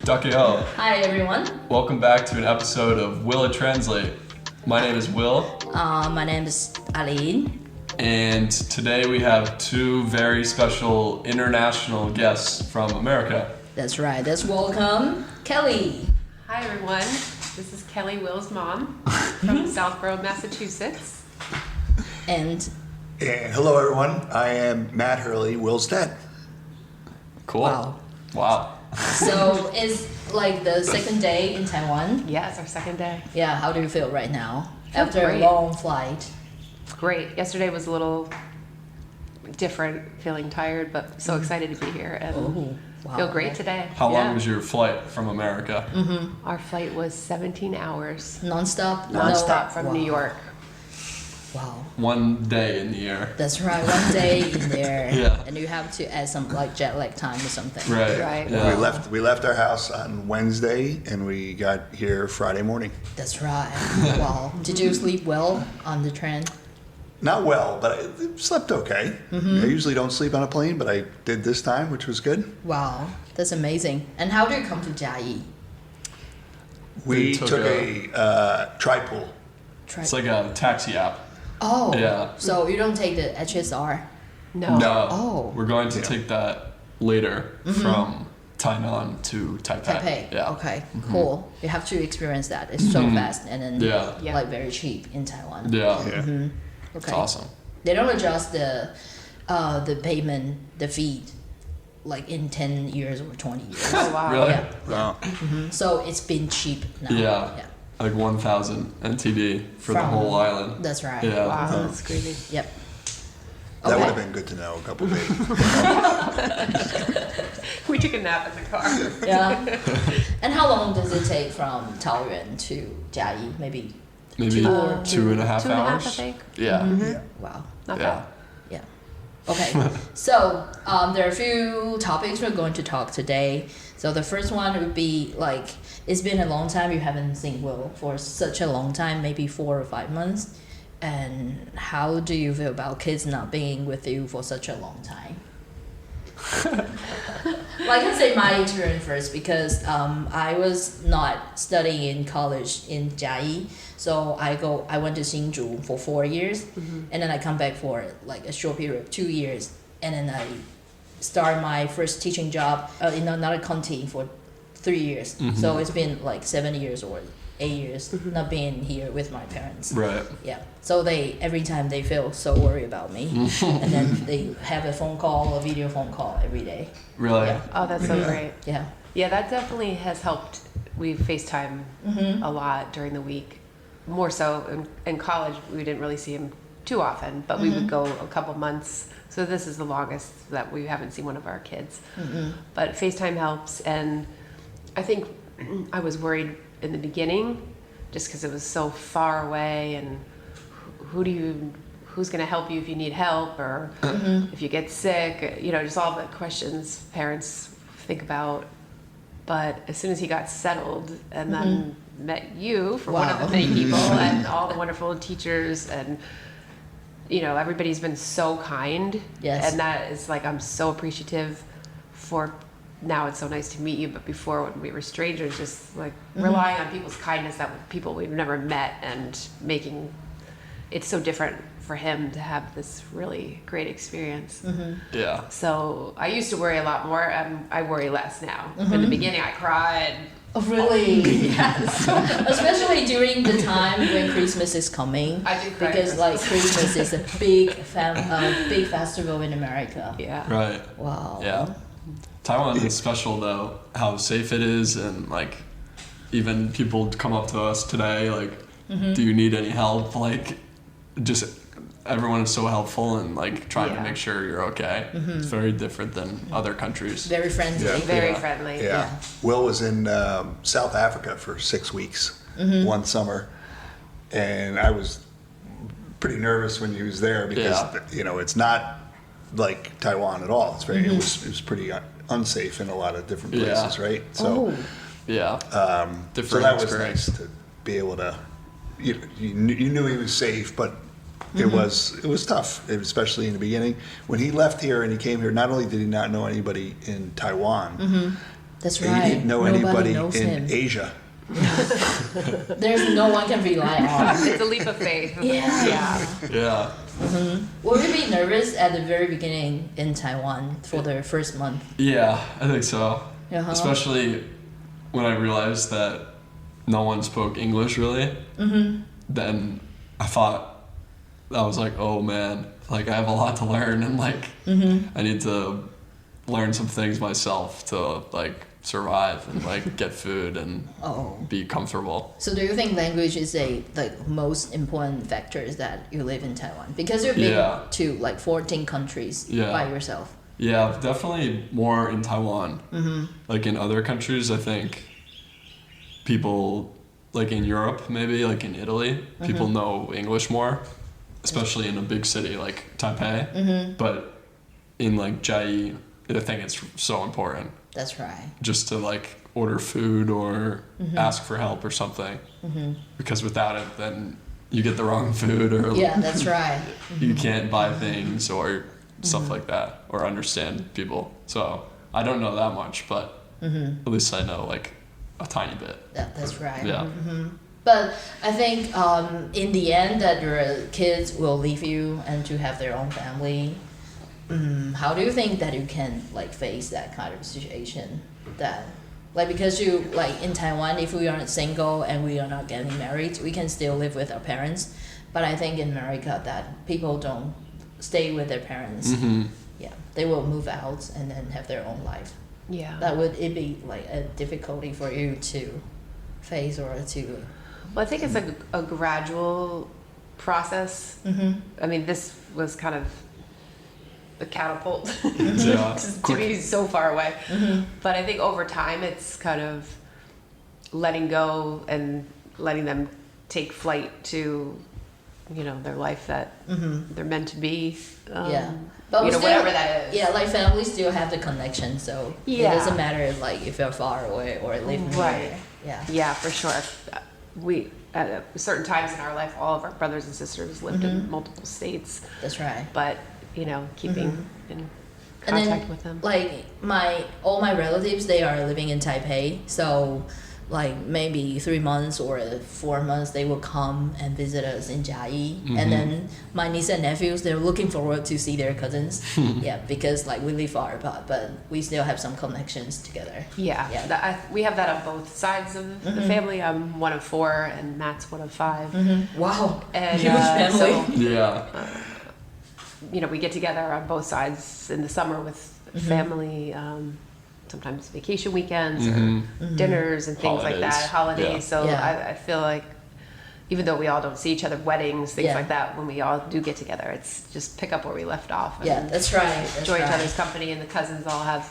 Dakeo. Hi everyone. Welcome back to an episode of Will It Translate. My name is Will. My name is Aline. And today we have two very special international guests from America. That's right. Let's welcome Kelly. Hi everyone. This is Kelly, Will's mom from Southborough, Massachusetts. And Hello everyone. I am Matt Hurley, Will's dad. Cool. wow. So it's like the second day in Taiwan. Yeah, it's our second day. Yeah, how do you feel right now Feel after great. a long flight? Great. Yesterday was a little different, feeling tired, but so excited to be here and Wow. feel great today. How Yeah. long was your flight from America? Our flight was 17 hours. Non-stop? Non-stop from Wow. New York. Wow. 1 day in the air. That's right. 1 day in there. Yeah. And you have to add some like jet lag time or something. Right. Right. Yeah. We left our house on Wednesday and we got here Friday morning. That's right. Wow. Did you sleep well on the train? Not well, but I slept okay. I usually don't sleep on a plane, but I did this time, which was good. Wow. That's amazing. And how do you come to Jiayi? We took took a tri-pool. It's like a taxi app. Oh. Yeah. So you don't take the HSR? No. No. Oh. We're going to Yeah. take that later from Tainan to Taipei. Taipei. Yeah. Okay. Cool. You have to experience that. It's so fast and then Yeah. Yeah. like very cheap in Taiwan. Yeah. Yeah. It's Okay. awesome. They don't adjust the payment, the fee, like in 10 years or 20 years. Oh, wow. Really? Yeah. Wow. So it's been cheap now. Yeah. Yeah. Like 1,000 NTD for the From- whole island. That's right. Yeah. Wow, that's crazy. Yep. That Okay. would have been good to know a couple of days. We took a nap in the car. Yeah. And how long does it take from Taoyuan to Jiayi? Maybe. Maybe 2.5 2.5, hours. I think. Yeah. Yeah. Wow. Not Yeah. bad. Yeah. Okay. So there are a few topics we're going to talk today. So the first one would be like, it's been a long time you haven't seen Will for such a long time, maybe 4 or 5 months. And how do you feel about kids not being with you for such a long time? Well, I can say my experience first because I was not studying in college in Jiayi, so I went to Hsinchu for 4 years, and then I come back for like a short period of 2 years, and then I start my first teaching job in another county for 3 years. So it's been like 7 years or 8 years not being here with my parents. Right. Yeah. So they every time they feel so worried about me, and then they have a phone call, a video phone call every day. Really? Yeah. Oh, that's so Yeah. great. Yeah. Yeah, that definitely has helped. We FaceTime a lot during the week. More so in college, we didn't really see him too often, but we would go a couple months. So this is the longest that we haven't seen one of our kids. But FaceTime helps, and I think I was worried in the beginning just because it was so far away, and who's going to help you if you need help, or if you get sick, just all the questions parents think about. But as soon as he got settled and then met you for one of the Wow. many people and all the wonderful teachers, and everybody's been so kind. Yes. And that is like, I'm so appreciative for. Now it's so nice to meet you, but before when we were strangers, just like relying on people's kindness, that people we've never met, and making it's so different for him to have this really great experience. Yeah. So I used to worry a lot more, and I worry less now. In the beginning, I cried. Oh, really? Yes. Especially during the time when Christmas is coming. I do cry at because like Christmas is a big big festival in America. Yeah. Right. Wow. Yeah. Taiwan is special though, how safe it is, and like even people come up to us today like, do you need any help? Like just everyone is so helpful and like trying to Yeah. make sure you're okay. It's very different than other countries. Very friendly. Yeah. Very Yeah. friendly. Yeah. Yeah. Will was in South Africa for 6 weeks one summer, and I was pretty nervous when he was there because it's not like Taiwan at all. It's very it was pretty unsafe in a lot of different Yeah. places, right? So Oh. Yeah. so Different that was experience. nice to be able to. You knew he was safe, but it was tough, especially in the beginning. When he left here and he came here, not only did he not know anybody in Taiwan, That's He right. didn't know Nobody anybody knows in him. Asia. There's no one can rely on. It's a leap of faith. Yeah. Yeah. Will you be nervous at the very beginning in Taiwan for the first month? Yeah, I think so. Uh-huh. Especially when I realized that no one spoke English really. Then I thought, I was like, oh man, like I have a lot to learn, and like I need to learn some things myself to like survive and like get food and Oh. be comfortable. So do you think language is a like most important factors that you live in Taiwan? Because you've been Yeah. to like 14 countries Yeah. by yourself. Yeah, definitely more in Taiwan. Like in other countries, I think people, like in Europe, maybe like in Italy, people know English more, especially in a big city like Taipei. But in like Chiayi, I think it's so important That's right. just to like order food or ask for help or something. Because without it, then you get the wrong food or Yeah, that's right. you can't buy things or stuff like that or understand people. So I don't know that much, but at least I know like a tiny bit. That's right. Yeah. But I think in the end that your kids will leave you and to have their own family. How do you think that you can like face that kind of situation? That like because you like in Taiwan, if we aren't single and we are not getting married, we can still live with our parents. But I think in America that people don't stay with their parents. Yeah, they will move out and then have their own life. Yeah. That would it be like a difficulty for you to face or to? Well, I think it's a gradual process. I mean, this was kind of a catapult Yeah. to be so far away. But I think over time, it's kind of letting go and letting them take flight to, you know, their life that they're meant to be. Yeah. But you we know, still, whatever that is. Yeah, like families still have the connection, so it Yeah. doesn't matter like if you're far away or live near. Right. Yeah. Yeah, for sure. We at certain times in our life, all of our brothers and sisters lived in multiple states, That's right. but you know, keeping in And then, contact with them. like all my relatives, they are living in Taipei, so like maybe 3 months or 4 months they will come and visit us in Chiayi. And then my niece and nephews, they're looking forward to see their cousins. Yeah, because like we live far apart, but we still have some connections together. Yeah, Yeah. we have that on both sides of the family. I'm one of 4, and Matt's one of 5. Wow. And Huge family. so, Yeah. you know, we get together on both sides in the summer with family. Sometimes vacation weekends or dinners and things like that, holidays. Yeah. So Yeah. I feel like even though we all don't see each other, weddings, things Yeah. like that, when we all do get together, it's just pick up where we left off. And Yeah, that's right. That's enjoy each right. other's company, and the cousins all have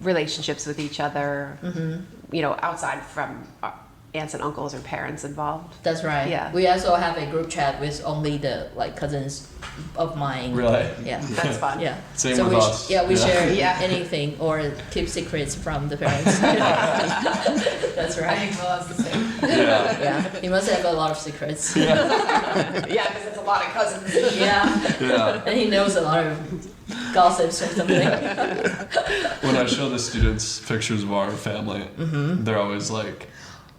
relationships with each other, you know, outside from our aunts and uncles or parents involved. That's right. Yeah. We also have a group chat with only the like cousins of mine. Really? Yeah. That's fun. Yeah. Same so with we us. Yeah, we Yeah. share Yeah. anything or keep secrets from the parents. That's I right. think Will's the same. Yeah. Yeah. He must have a lot of secrets. Yeah, because it's a lot of cousins. Yeah. Yeah. And he knows a lot of gossips or something. When I show the students pictures of our family, they're always like,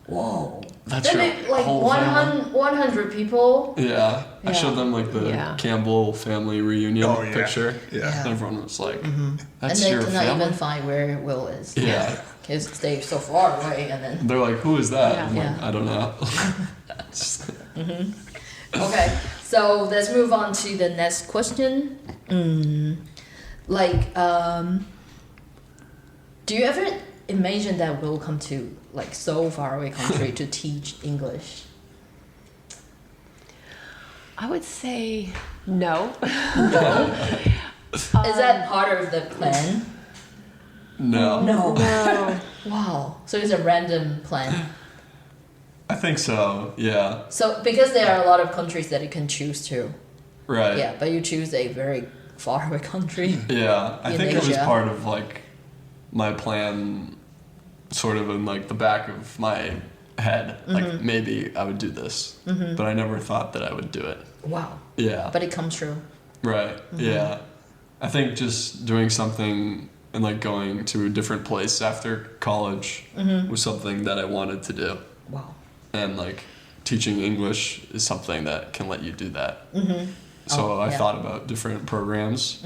Whoa. "That's Then your it, like whole family." 100 people. Yeah. I Yeah. showed them like the Yeah. Campbell family reunion Oh, yeah. picture. Yeah. And everyone was like, And "That's they your cannot family." even find where Will is. Yeah. Because they're so far away and then. They're like, "Who is that?" Yeah. I'm like, Yeah. "I don't know." Okay, so let's move on to the next question. Do you ever imagine that we'll come to like so far away country to teach English? I would say no. Is that part of the plan? No. No. No. Wow. So it's a random plan. I think so. Yeah. So because there are a lot of countries that you can choose to. Right. Yeah, but you choose a very far away country. Yeah. I In think it was Asia. part of like my plan, sort of in like the back of my head. Like maybe I would do this, but I never thought that I would do it. Wow. Yeah. But it comes true. Right. Yeah. I think just doing something and like going to a different place after college was something that I wanted to do. Wow. And like teaching English is something that can let you do that. So I yeah. thought about different programs,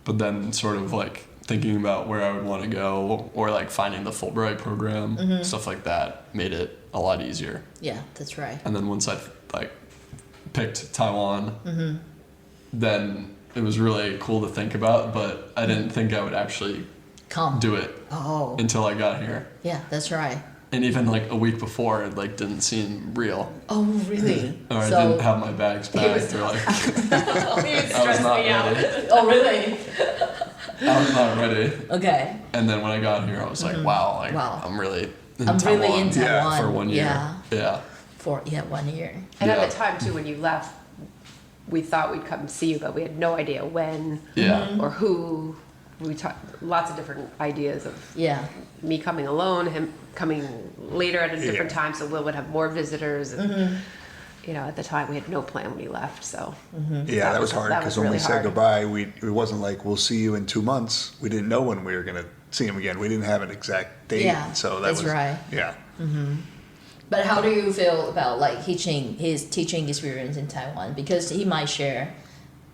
but then sort of like thinking about where I would want to go, or like finding the Fulbright program, stuff like that made it a lot easier. Yeah, that's right. And then once I like picked Taiwan, then it was really cool to think about, but I didn't think I would actually Come. do it Oh. until I got here. Yeah, that's right. And even like a week before, it like didn't seem real. Oh, really? Or I didn't have my bags packed. Or like I was not ready. Oh, really? I was not ready. Okay. And then when I got here, I was like, wow, like Wow. I'm really in I'm Taiwan. really in Taiwan. For 1 year. Yeah. Yeah. For 1 year. And Yeah. at the time too, when you left, we thought we'd come see you, but we had no idea when Yeah. or who. We talked lots of different ideas of Yeah. me coming alone, him coming later at a different Yeah. time, so Will would have more visitors. And, you know, at the time we had no plan when he left, so. Yeah, that was hard that because was when we really said hard. goodbye, it wasn't like we'll see you in 2 months. We didn't know when we were gonna see him again. We didn't have an exact date. Yeah, So that that's was right. Yeah. But how do you feel about like his teaching experience in Taiwan? Because he might share,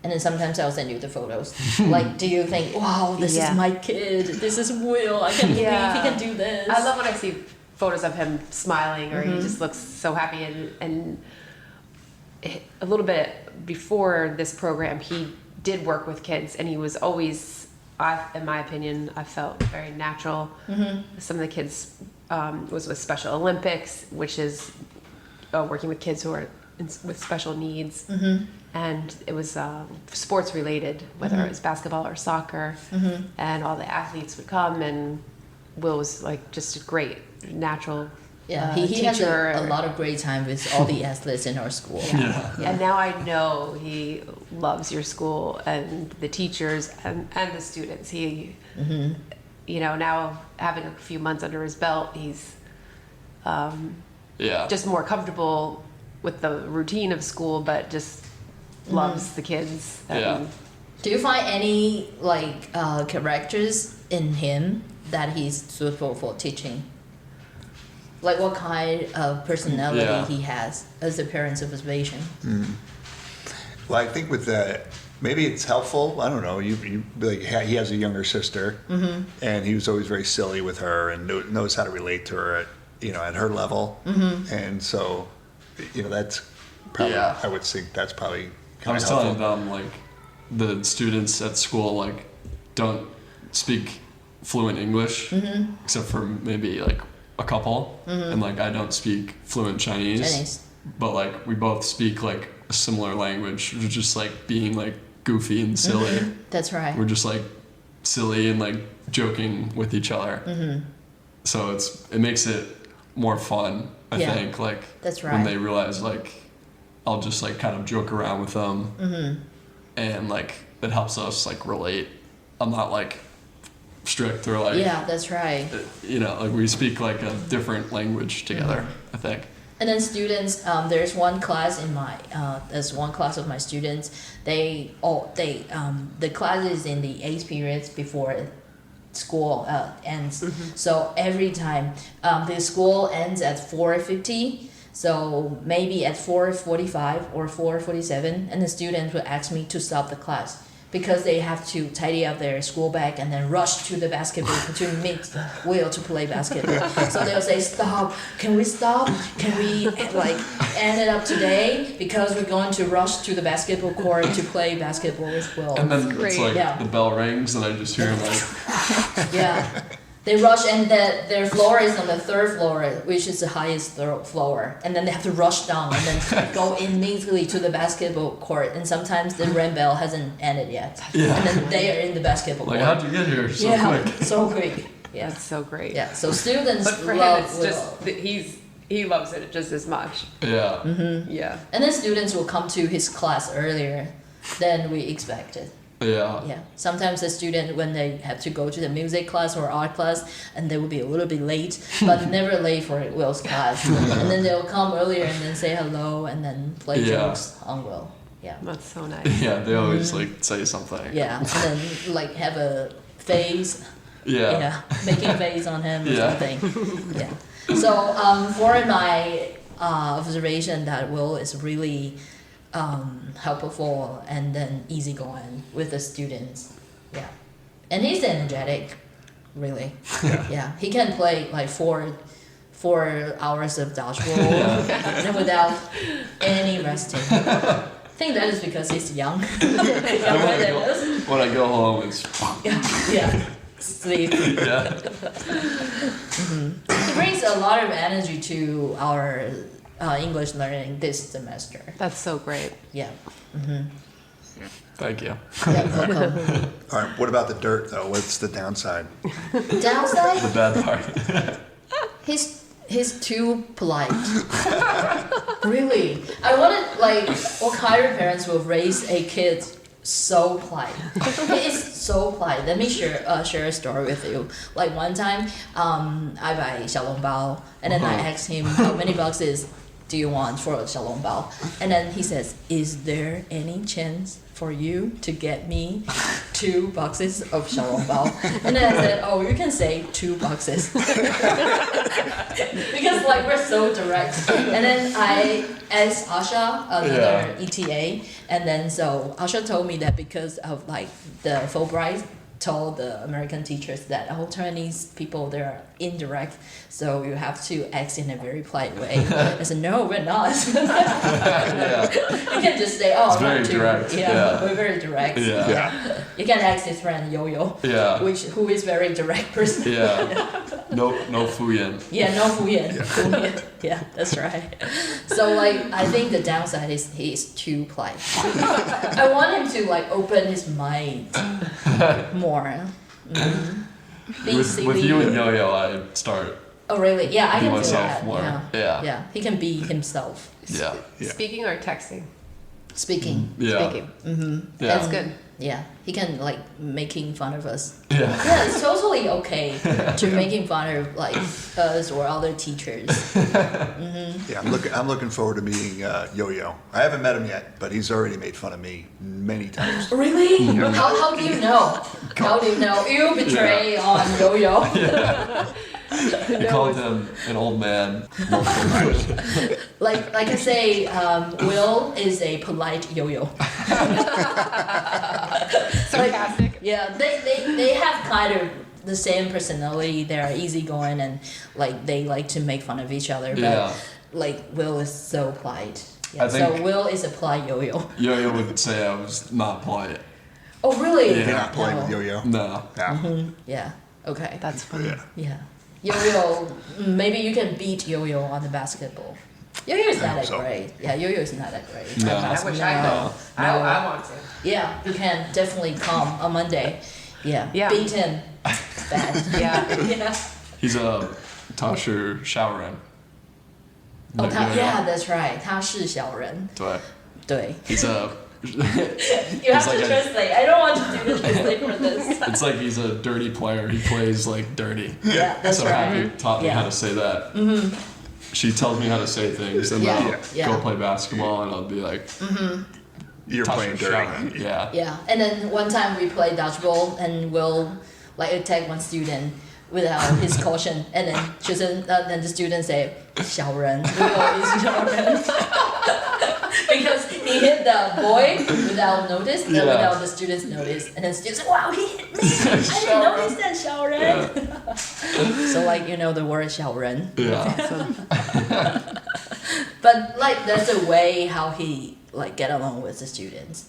and then sometimes I'll send you the photos. Like, do you think, wow, this Yeah. is my kid. This is Will. I can't believe he can do this. I love when I see photos of him smiling, or he just looks so happy. And a little bit before this program, he did work with kids, and he was always, in my opinion, I felt very natural. Some of the kids was with Special Olympics, which is working with kids who are with special needs. And it was sports related, whether it was basketball or soccer. And all the athletes would come, and Will was like just a great natural Yeah, he has teacher. a lot of great time with all the athletes in our school. Yeah. And now I know he loves your school and the teachers and the students. He, you know, now having a few months under his belt, he's Yeah. just more comfortable with the routine of school, but just loves the kids. Yeah. Do you find any like characters in him that he's suitable for teaching? Like what kind of personality Yeah. he has as a parent's observation? Well, I think with that, maybe it's helpful. I don't know. You like he has a younger sister, and he was always very silly with her and knows how to relate to her at her level, and so that's probably Yeah. I would think that's probably I kind was of telling helpful. them like the students at school like don't speak fluent English except for maybe like a couple, and like I don't speak fluent Chinese. But like we both speak like a similar language. We're just like being like goofy and silly. That's right. We're just like silly and like joking with each other. So it makes it more fun. I Yeah. think like That's when right. they realize like I'll just like kind of joke around with them, and like it helps us like relate. I'm not like strict or like Yeah, that's right. like we speak like a different language together. I think. And then students, there's one class there's one class of my students. The class is in the 8 periods before school ends. So every time the school ends at 4:50. So maybe at 4:45 or 4:47, and the students will ask me to stop the class because they have to tidy up their school bag and then rush to the basketball to meet Will to play basketball. So they'll say, "Stop! Can we stop? Can we like end it up today because we're going to rush to the basketball court to play basketball with Will." And then it's great. like Yeah. the bell rings and I just hear like Yeah. They rush, and their floor is on the 3rd floor, which is the highest floor. And then they have to rush down and then go immediately to the basketball court. And sometimes the rain bell hasn't ended yet. Yeah. And then they are in the basketball like court. how'd you get here so yeah, quick? so quick. Yeah. That's so great. Yeah. So students But for him, love it's Will. just that he loves it just as much. Yeah. Yeah. And then students will come to his class earlier than we expected. Yeah. Yeah. Sometimes the student, when they have to go to the music class or art class, and they will be a little bit late, but never late for Will's class. And then they'll come earlier and then say hello and then play Yeah. jokes on Will. Yeah. That's so nice. Yeah, they always like say something. Yeah. And then like have a face. Yeah. Making face on him or Yeah. something. Yeah. So for my observation, that Will is really helpful and then easygoing with the students. Yeah. And he's energetic, really. Yeah. He can play like 4 hours of dodgeball and without any resting. I think that is because he's young. Younger than us. When I go home, it's Yeah. Sleep. yeah. He brings a lot of energy to our English learning this semester. That's so great. Yeah. Thank you. Yeah, welcome. All right, what about the dirt though? What's the downside? Downside? The bad part. He's too polite. Really. I wanted, like, what kind of parents will raise a kid so polite? He is so polite. Let me share a story with you. Like one time, I buy 小笼包, and then I asked him how many boxes do you want for a 小笼包? And then he says, is there any chance for you to get me 2 boxes of 小笼包? And then I said, oh, you can say 2 boxes. Because like we're so direct. And then I asked Asha, another ETA, and then so Asha told me that because of like the Fulbright told the American teachers that all Taiwanese people, they're indirect, so you have to act in a very polite way. I said, no, we're not. Yeah. You can just say, oh, It's very not to. direct, yeah. We're very direct. Yeah. You can ask his friend Yo-Yo, Yeah. who is very direct person. Yeah. No fuyan. Yeah, no Fuyan. Fuyan. Yeah, that's right. So like, I think the downside is he's too polite. I want him to like open his mind more. With you and Yo-Yo, I start Oh really? Yeah, I be can do myself that. more. Yeah. Yeah. He can be himself. Yeah. Yeah. Speaking or texting? Speaking. Yeah. Speaking. Yeah. That's good. Yeah, he can like making fun of us. Yeah. Yeah, it's totally okay to making fun of like us or other teachers. Yeah, I'm looking forward to meeting Yo-Yo. I haven't met him yet, but he's already made fun of me many times. Really? How do you know? How do you know? You betray on Yo-Yo. He called him an old man multiple times. Like I say, Will is a polite Yo-Yo. Sarcastic. Yeah, they have kind of the same personality. They're easygoing and like they like to make fun of each other. But Yeah. like Will is so polite. Yeah, I so think- Will is a polite Yo-Yo. Yo-Yo would say I was not polite. Oh really? Yeah. You're not playing No. with Yo-Yo? No. No. Yeah. Okay. That's funny. Yeah. Yeah. Yo-Yo, maybe you can beat Yo-Yo on the basketball. Yo-Yo is not that so. great. Yeah, Yo-Yo is not that great. No. I wish I No. could. I want to. Yeah, you can definitely come on Monday. Yeah. Yeah. Beat him. Bad. Yeah. Yeah. He's a 他是小人. Oh, Yo-Yo. yeah, that's right. 他是小人。对. 对。 He's a. You have It's to like a- translate. I don't want to do the translate for this. It's like he's a dirty player. He plays like dirty. Yeah, that's so right. Happy taught me Yeah. how to say that. Mm-hmm. She tells me how to say things, and Yeah. then I'll Yeah. go play basketball, and I'll be like, You're 他是 playing 小 dirty. 人. Yeah. Yeah, and then one time we played dodgeball and we'll like attack one student without his caution, and then then the student say 小人 Will is 小人 because he hit the boy without notice, Yeah. without the students notice, and then students like, wow, he hit me! I didn't notice that 小人. So like the word 小人. Yeah. But like that's the way how he like get along with the students,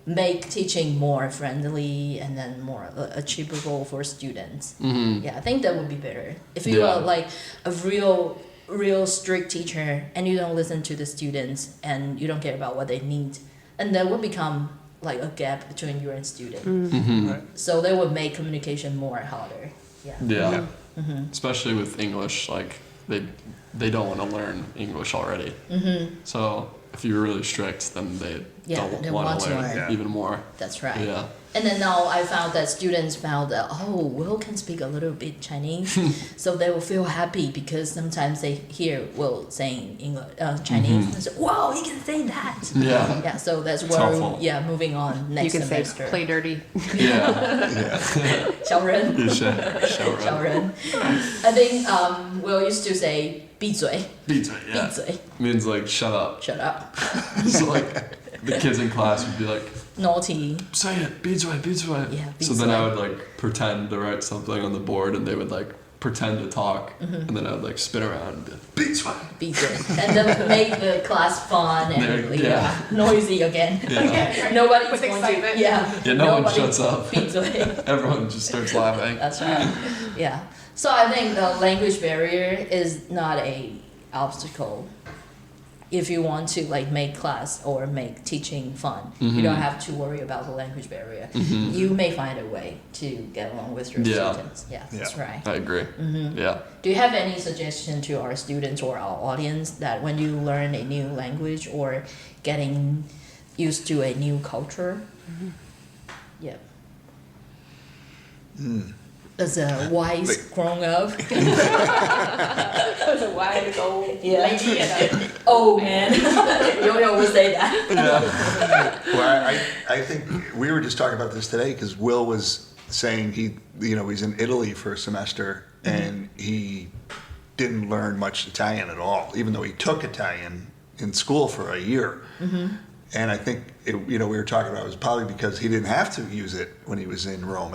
make teaching more friendly and then more achievable for students. Mm-hmm. Yeah, I think that would be better if you Yeah. are like a real strict teacher and you don't listen to the students and you don't care about what they need, and that would become like a gap between you and student. Mm-hmm. So they would make communication more harder. Yeah. Yeah. Mm-hmm. Especially with English, like they don't want to learn English already. Mm-hmm. So if you're really strict, then they Yeah, don't they want want to to learn learn. even more. That's right. Yeah. And then now I found that students found that, oh, Will can speak a little bit Chinese. So they will feel happy because sometimes they hear Will saying English, Chinese and say, wow, he can say that. Yeah. Yeah, so that's It's where, helpful. moving on You next can say semester. play dirty. Yeah. 小人.小人. I think Will used to say 闭嘴. 闭嘴, yeah. 闭嘴. Means like shut up. Shut up. So like the kids in class would be like, Naughty. say it, 闭嘴, 闭嘴. Yeah, So then I would like pretend to write something on the board and they would like pretend to talk and then I would like spin around and be like, 闭嘴. 闭嘴. And then make the class fun and Yeah. noisy again. Yeah. Nobody's With going excitement. to. Yeah, no one nobody- shuts up. 闭嘴. Everyone just starts laughing. That's right. Yeah. So I think the language barrier is not a obstacle. If you want to like make class or make teaching fun, you don't have to worry about the language barrier. You may find a way to get along with your Yeah. students. Yeah, that's right. I agree. Yeah. Do you have any suggestion to our students or our audience that when you learn a new language or getting used to a new culture? Yeah. As a wise grown up. As a wise old lady and a Oh man, you always say that. Well, I think we were just talking about this today because Will was saying he's in Italy for a semester and he didn't learn much Italian at all, even though he took Italian in school for a year. And I think we were talking about it was probably because he didn't have to use it when he was in Rome.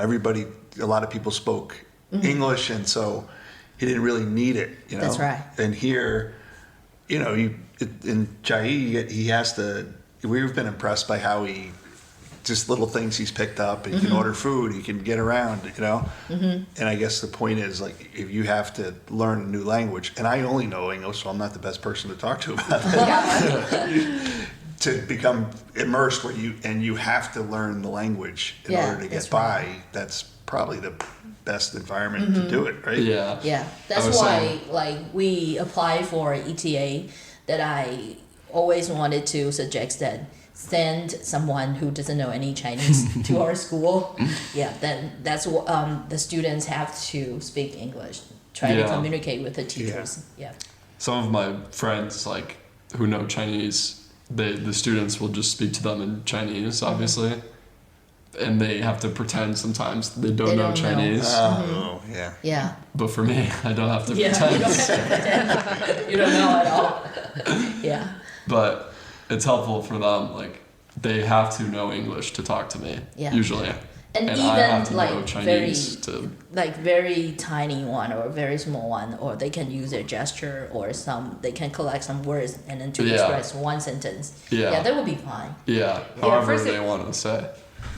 A lot of people spoke English, and so he didn't really need it. That's right. And here, in Chiayi, he has to. We've been impressed by how he, just little things he's picked up. He can order food. He can get around. And I guess the point is like if you have to learn a new language, and I only know English, so I'm not the best person to talk to about that. To become immersed where you have to learn the language in order to get by. That's probably the best environment to do it, right? Yeah. Yeah, that's was why saying- like we apply for ETA. That I always wanted to suggest that send someone who doesn't know any Chinese to our school. Yeah, then that's what the students have to speak English. Try to Yeah. communicate with the teachers. Yeah. Some of my friends like who know Chinese, the students will just speak to them in Chinese, obviously. And they have to pretend sometimes they don't know don't know. Chinese. Oh, yeah. Yeah. But for me, I don't have to Yeah. pretend. You don't have to pretend. You don't know at all. Yeah. But it's helpful for them. Like they have to know English to talk to me. Yeah. Usually. And I even have to like know Chinese to. like very tiny one or very small one, or they can use their gesture or they can collect some words and then to Yeah. express one sentence. Yeah. Yeah, that would be fine. Yeah. However first they want to say.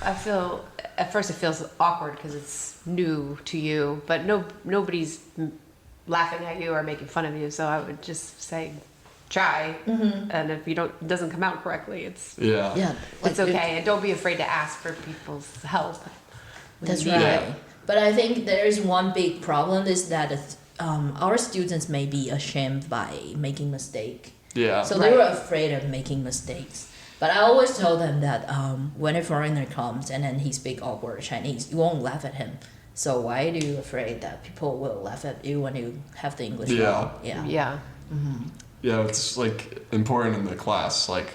I feel at first it feels awkward because it's new to you, but nobody's laughing at you or making fun of you. So I would just say, try, and if it doesn't come out correctly, it's Yeah. Yeah, like it's okay, and don't be afraid to ask for people's help. when That's you need right. it. But I think there is one big problem is that our students may be ashamed by making mistake. Yeah. So they Right. were afraid of making mistakes. But I always tell them that when a foreigner comes and then he speaks awkward Chinese, you won't laugh at him. So why are you afraid that people will laugh at you when you have the English Yeah. wrong? Yeah. Yeah. Yeah, it's like important in the class. Like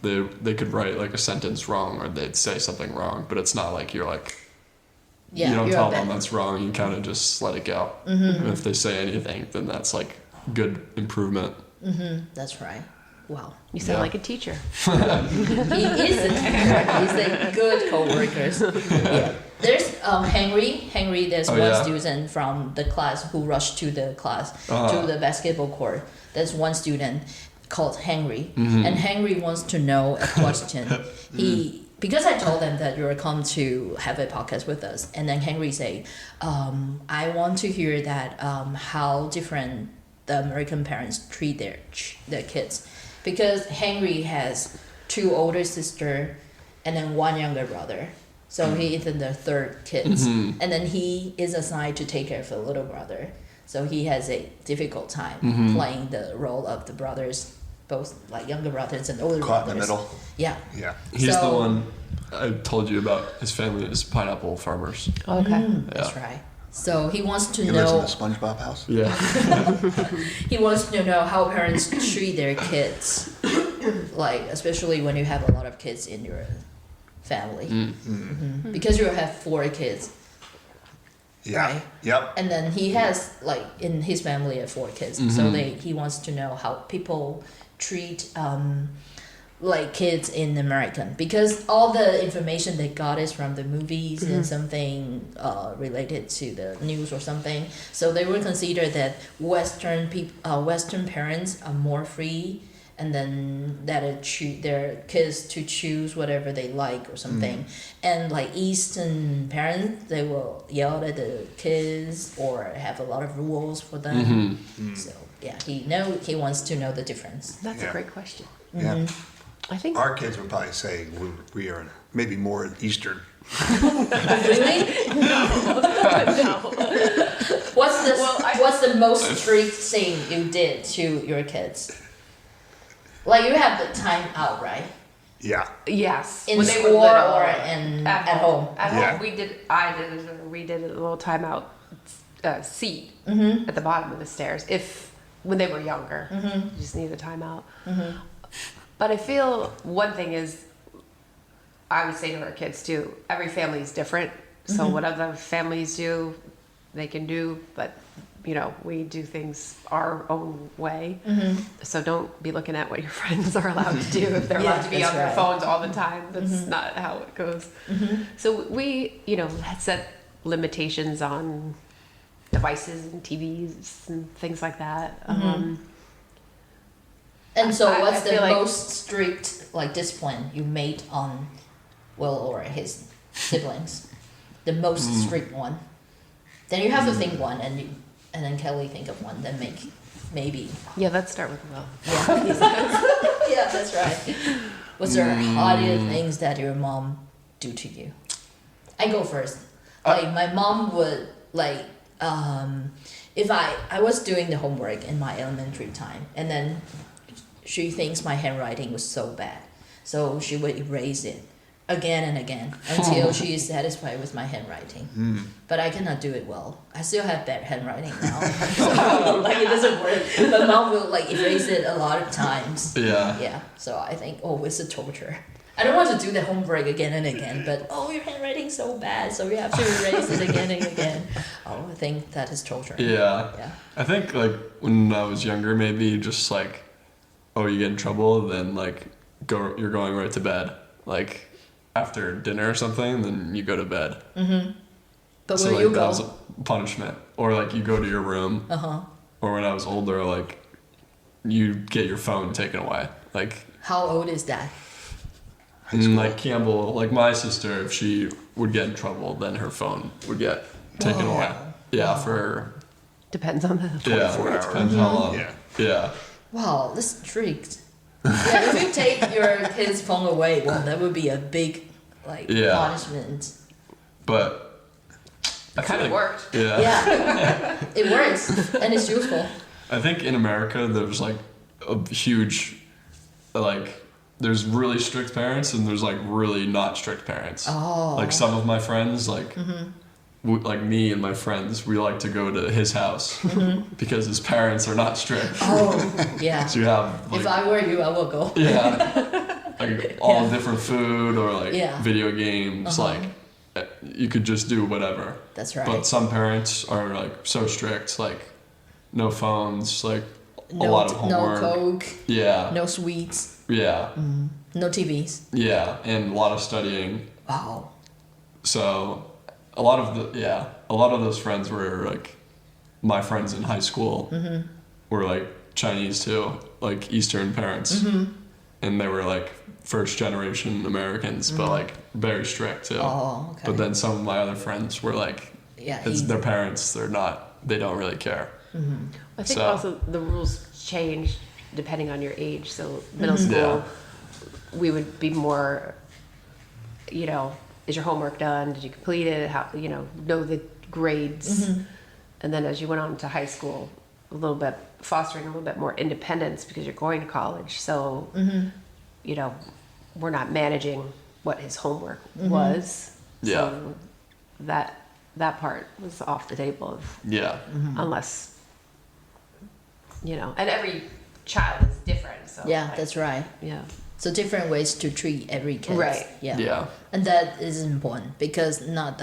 they could write like a sentence wrong or they'd say something wrong, but it's not like you're like Yeah, you don't you're tell a them bit- that's wrong. You kind of just let it go. And if they say anything, then that's like good improvement. That's right. Wow. You sound Yeah. like a teacher. He is a teacher. He's a good co-worker. Yeah. There's Henry. Henry, there's Oh, one yeah? student from the class who rushed to the class, Uh-huh. to the basketball court. There's one student called Henry. Mm-hmm. And Henry wants to know a question. Because I told them that you're come to have a podcast with us. And then Henry say, I want to hear that how different the American parents treat their kids. Because Henry has 2 older sister and then 1 younger brother. So he is in the 3rd kids. Mm-hmm. And then he is assigned to take care of the little brother. So he has a difficult time Mm-hmm. playing the role of the brothers, both like younger brothers and older Caught brothers. in the middle. Yeah. Yeah. He's So- the one I told you about his family is pineapple farmers. Okay. That's right. So he wants to He lives in know. the SpongeBob house. Yeah. He wants to know how parents treat their kids, like especially when you have a lot of kids in your family, because you have 4 kids, Yeah. right? Yep. And then he has like in his family 4 kids, so he wants to know how people treat like kids in American, because all the information they got is from the movies and something related to the news or something. So they would consider that Western parents are more free, and then that it treat their kids to choose whatever they like or something. And like Eastern parents, they will yell at the kids or have a lot of rules for them. So yeah, he wants to know the difference. That's a Yeah. great question. Yeah. I think Our kids would probably say we are maybe more Eastern. Really? What's the most strict thing you did to your kids? Like you have the time out, right? Yeah. yes. In When they were school little, or at home? At Yeah. home, we did a little timeout seat at the bottom of the stairs. When they were younger, you just need a timeout. But I feel one thing is, I would say to our kids too, every family is different. So what other families do, they can do, but we do things our own way. So don't be looking at what your friends are allowed to do if they're allowed to be that's on their right. phones all the time. That's not how it goes. So we, had set limitations on devices and TVs and things like that. And so, I what's the feel like- most strict like discipline you made on Will or his siblings? The most strict one. Then you have to think one, and then Kelly think of one. Then maybe. Yeah, let's start with Will. Yeah, that's right. What's the hardest things that your mom do to you? I go first. Like my mom would like if I was doing the homework in my elementary time, and then she thinks my handwriting was so bad, so she would erase it again and again until she is satisfied with my handwriting. But I cannot do it well. I still have bad handwriting now. So, like it doesn't work. My mom will like erase it a lot of times. Yeah. Yeah. So I think it's a torture. I don't want to do the homework again and again, but your handwriting's so bad, so you have to erase it again and again. I think that is torture. Yeah. Yeah. I think like when I was younger, maybe just like, you get in trouble, then like you're going right to bed. Like after dinner or something, then you go to bed. But So where like you that go? was a punishment. Or like you go to your room. Or when I was older, like you get your phone taken away. Like How old is that? like Campbell, like my sister, if she would get in trouble, then her phone would get taken away. Yeah, for Depends on the. 24 hours. Depends how long. Yeah. Yeah. Wow, that's strict. Yeah, if you take your kid's phone away, well, that would be a big Yeah. punishment. But I Kind feel of worked. Yeah. Yeah, it works and it's useful. I think in America there's like a huge, like, there's really strict parents and there's like really not strict parents. Oh. Like some of my friends, like, like me and my friends, we like to go to his house because his parents are not strict. Oh, yeah. So you have like, If I were you, I would go. yeah, like all Yeah. different food or like Yeah. video games, like you could just do whatever. That's right. But some parents are like so strict, like no phones, like a No, lot of homework. no Coke, Yeah, no sweets, yeah, no TVs. yeah, and a lot of studying. Wow. So a lot of those friends were like my friends in high school were like Chinese too, like Eastern parents, and they were like first generation Americans, but like very strict too. Oh, okay. But then some of my other friends were like, Yeah, it's easy. their parents, they don't really care. I think So- also the rules change depending on your age. So middle school, we would be more, is your homework done? Did you complete it? How, know the grades. And then as you went on to high school, fostering a little bit more independence because you're going to college. So, we're not managing what his homework was. Yeah. So that part was off the table Yeah. unless, and every child is different. So Yeah, like, that's right. yeah. So different ways to treat every kid. Right. Yeah. Yeah. And that is important because not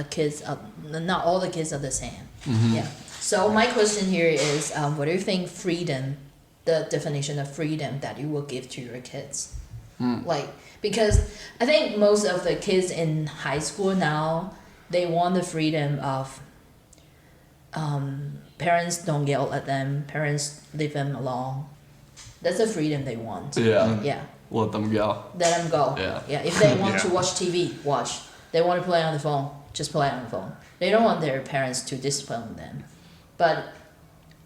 all the kids are the same. Yeah. So my question here is, what do you think freedom, the definition of freedom that you will give to your kids? Like, because I think most of the kids in high school now, they want the freedom of parents don't yell at them, parents leave them alone. That's the freedom they want. Yeah. Yeah. Let them go. Let them go. Yeah. Yeah. If they want to Yeah. watch TV, watch. They want to play on the phone, just play on the phone. They don't want their parents to discipline them. But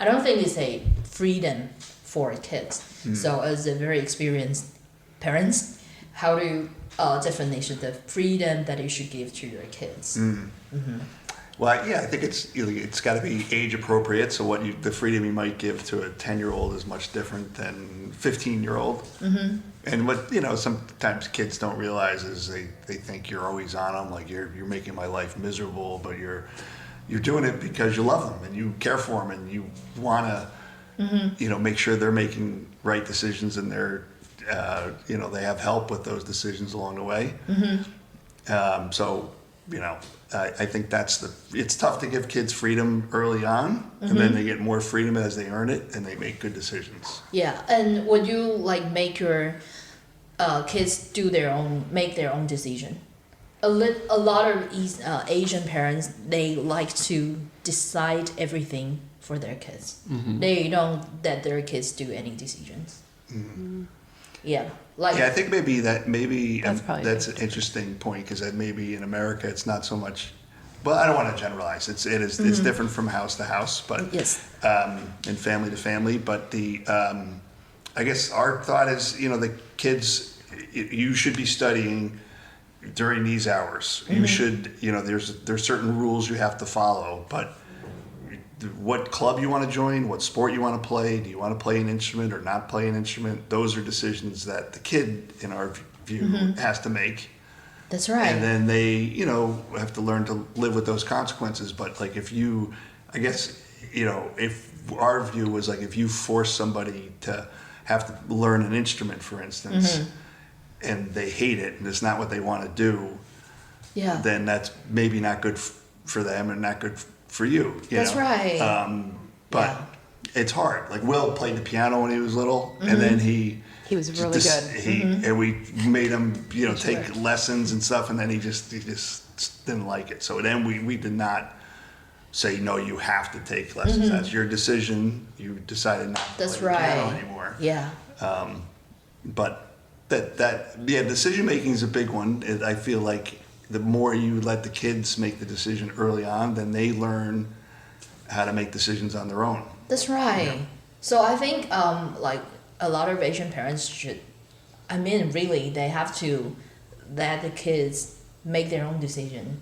I don't think it's a freedom for kids. So as a very experienced parents, how do you definition the freedom that you should give to your kids? Well, yeah, I think it's got to be age appropriate. So the freedom you might give to a 10-year-old is much different than 15-year-old. And what sometimes kids don't realize is they think you're always on them, like you're making my life miserable, but you're doing it because you love them and you care for them and you want to make sure they're making right decisions and they're they have help with those decisions along the way. I think it's tough to give kids freedom early on, and then they get more freedom as they earn it, and they make good decisions. Yeah, and would you make your kids make their own decision? A lot of Asian parents, they like to decide everything for their kids. They don't let their kids do any decisions. Yeah. I think maybe that's an good. interesting point, because maybe in America it's not so much. Well, I don't want to generalize. It's different from house to house, but Yes. And family to family. But I guess our thought is, the kids, you should be studying during these hours. You should, there's certain rules you have to follow, but what club you want to join, what sport you want to play, do you want to play an instrument or not play an instrument, those are decisions that the kid, in our view, has to make. That's right. And then they, have to learn to live with those consequences. But if our view was if you force somebody to have to learn an instrument, for instance, and they hate it and it's not what they want to do, then that's maybe not good for them and not good for you. That's right. But it's hard. Will played the piano when he was little, and then he was really good. And we made him, take lessons and stuff, and then he just didn't like it. So then we did not say, no, you have to take lessons. That's your decision. You decided not to play the piano anymore. Yeah. But decision making is a big one. I feel like the more you let the kids make the decision early on, then they learn how to make decisions on their own. That's right. Yeah. So I think a lot of Asian parents really, they have to let the kids make their own decision.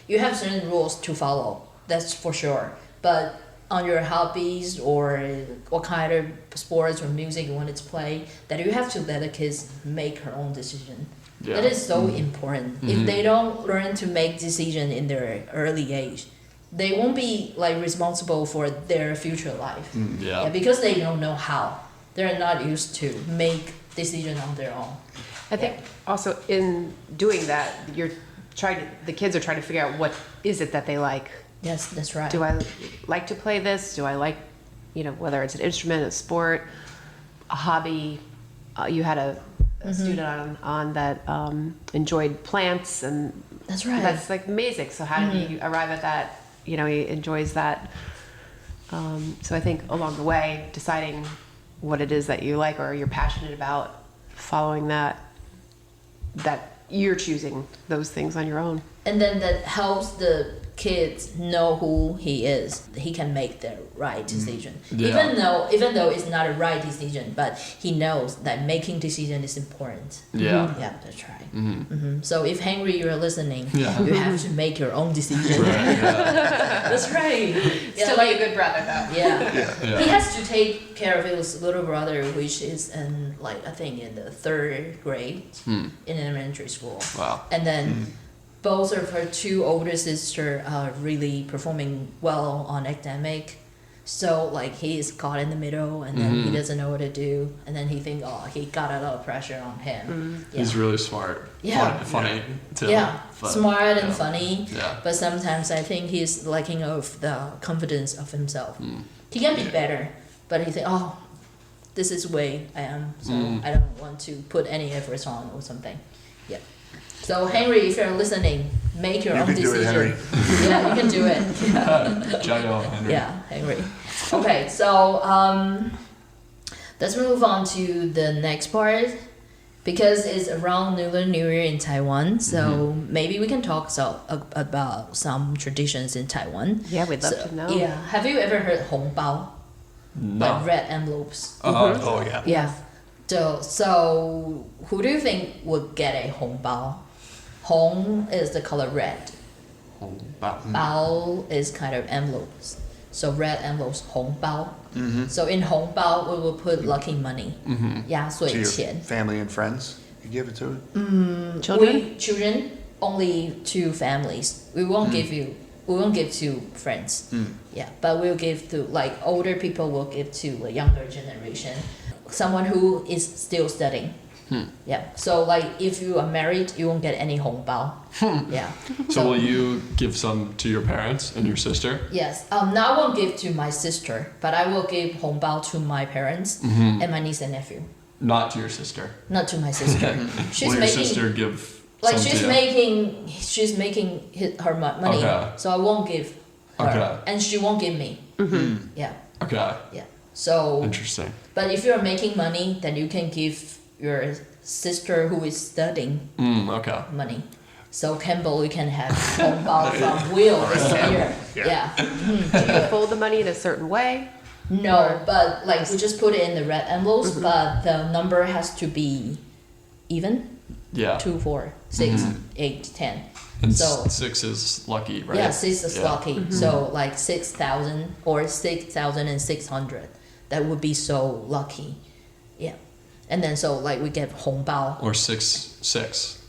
You have certain rules to follow, that's for sure. But on your hobbies or what kind of sports or music you want to play, that you have to let the kids make her own decision. Yeah. That is so important. If they don't learn to make decisions in their early age, they won't be responsible for their future life. Because they don't know how. They're not used to make decisions on their own. I think also in doing that, the kids are trying to figure out what is it that they like. Yes, that's right. Do I like to play this? Do I like, whether it's an instrument, a sport, a hobby? You had a student on that enjoyed plants, and that's right. That's amazing. So how did he arrive at that? He enjoys that. So I think along the way, deciding what it is that you like or you're passionate about, following that you're choosing those things on your own. And then that helps the kids know who he is, he can make the right decision. Yeah. Even though it's not a right decision, but he knows that making decision is important. Yeah. Yeah, that's right. So if Henry, you're listening, Yeah. you have to make your own decision. Right, yeah. That's right. Still be a good brother though. Yeah. He has to take care of his little brother, which is in I think in the 3rd grade in elementary school. Wow. And then both of her 2 older sisters are really performing well on academic. So he is caught in the middle, and then he doesn't know what to do, and then he think, he got a lot of pressure on him. Yeah. He's really smart. Yeah. Funny too. Yeah, but, smart and funny. Yeah. But sometimes I think he's lacking of the confidence of himself. He can be better, but he think, this is the way I am, so I don't want to put any efforts on or something. Yeah. So Henry, if you're listening, make your own can do it, decision. Henry. Yeah, you can do it. Jayo, Henry. Yeah, Henry. Okay, so let's move on to the next part because it's around Lunar New Year in Taiwan. So maybe we can talk about some traditions in Taiwan. Yeah, we'd love to know. Yeah, have you ever heard 红包? No. Like red envelopes. Oh yeah. Yeah. So who do you think would get a 红包? Hong is the color red. Bao is kind of envelopes. So red envelopes, 红包. So in 红包 we will put lucky money. 压岁 To your 钱. family and friends, you give it to it. Children only to families. We won't give to friends. Yeah, but we'll give to older people will give to the younger generation. Someone who is still studying. Yeah. So if you are married, you won't get any 红包. Yeah. So will you give some to your parents and your sister? Yes. Now I won't give to my sister, but I will give 红包 to my parents and my niece and nephew. Not to your sister. Not to my sister. She's Will your making sister give she's some making her money, Okay. so I won't give her, Okay. and she won't give me. Yeah. Okay. Yeah. So, Interesting. but if you're making money, then you can give your sister who is studying Okay. money. So Campbell, you can have 红包 from Will this year. Yeah. Do you fold the money in a certain way? No, but we just put it in the red envelopes, but the number has to be even. Yeah. 2, 4, 6, 8, 10. And So 6 is lucky, right? yeah, 6 is lucky. So 6,000 or 6,600. That would be so lucky. Yeah. And then so we get 红包. Or 6.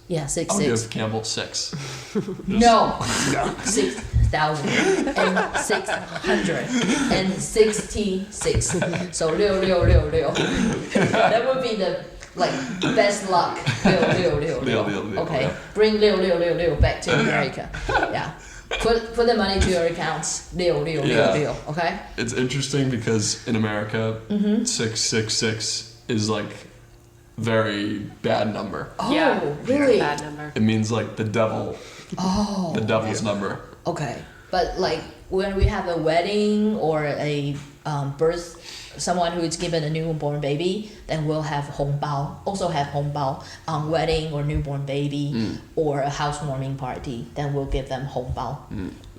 Yeah, 6, I'll 6. give Campbell 6. No. 6,000 and 600 and 66. So 6666. That would be the best luck. 666. Okay. Yeah. Bring 6666 back to America. Yeah. Put the money to your accounts. 6666. Okay. It's interesting because in America, 666 is very bad number. Oh, Yeah. really? Bad number. It means the devil. Oh. The devil's number. Okay. But when we have a wedding or a birth, someone who is given a newborn baby, then we'll have 红包. Also have 红包 on wedding or newborn baby or a housewarming party. Then we'll give them 红包.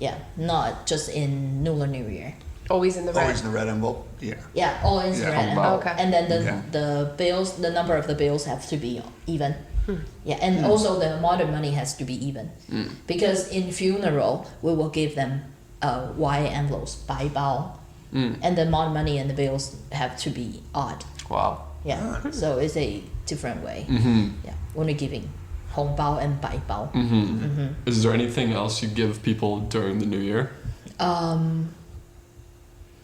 Yeah, not just in Lunar New Year. Always in the red. Always in the red envelope. Yeah. Yeah, all in Yeah, red. 红包. Okay. And then Okay. the bills, the number of the bills have to be even. Yeah, and also the amount of money has to be even. Because in funeral, we will give them white envelopes, 白包. And the amount of money and the bills have to be odd. Wow. Yeah, so it's a different way. Yeah, when we're giving 红包 and 白包. Is there anything else you give people during the New Year?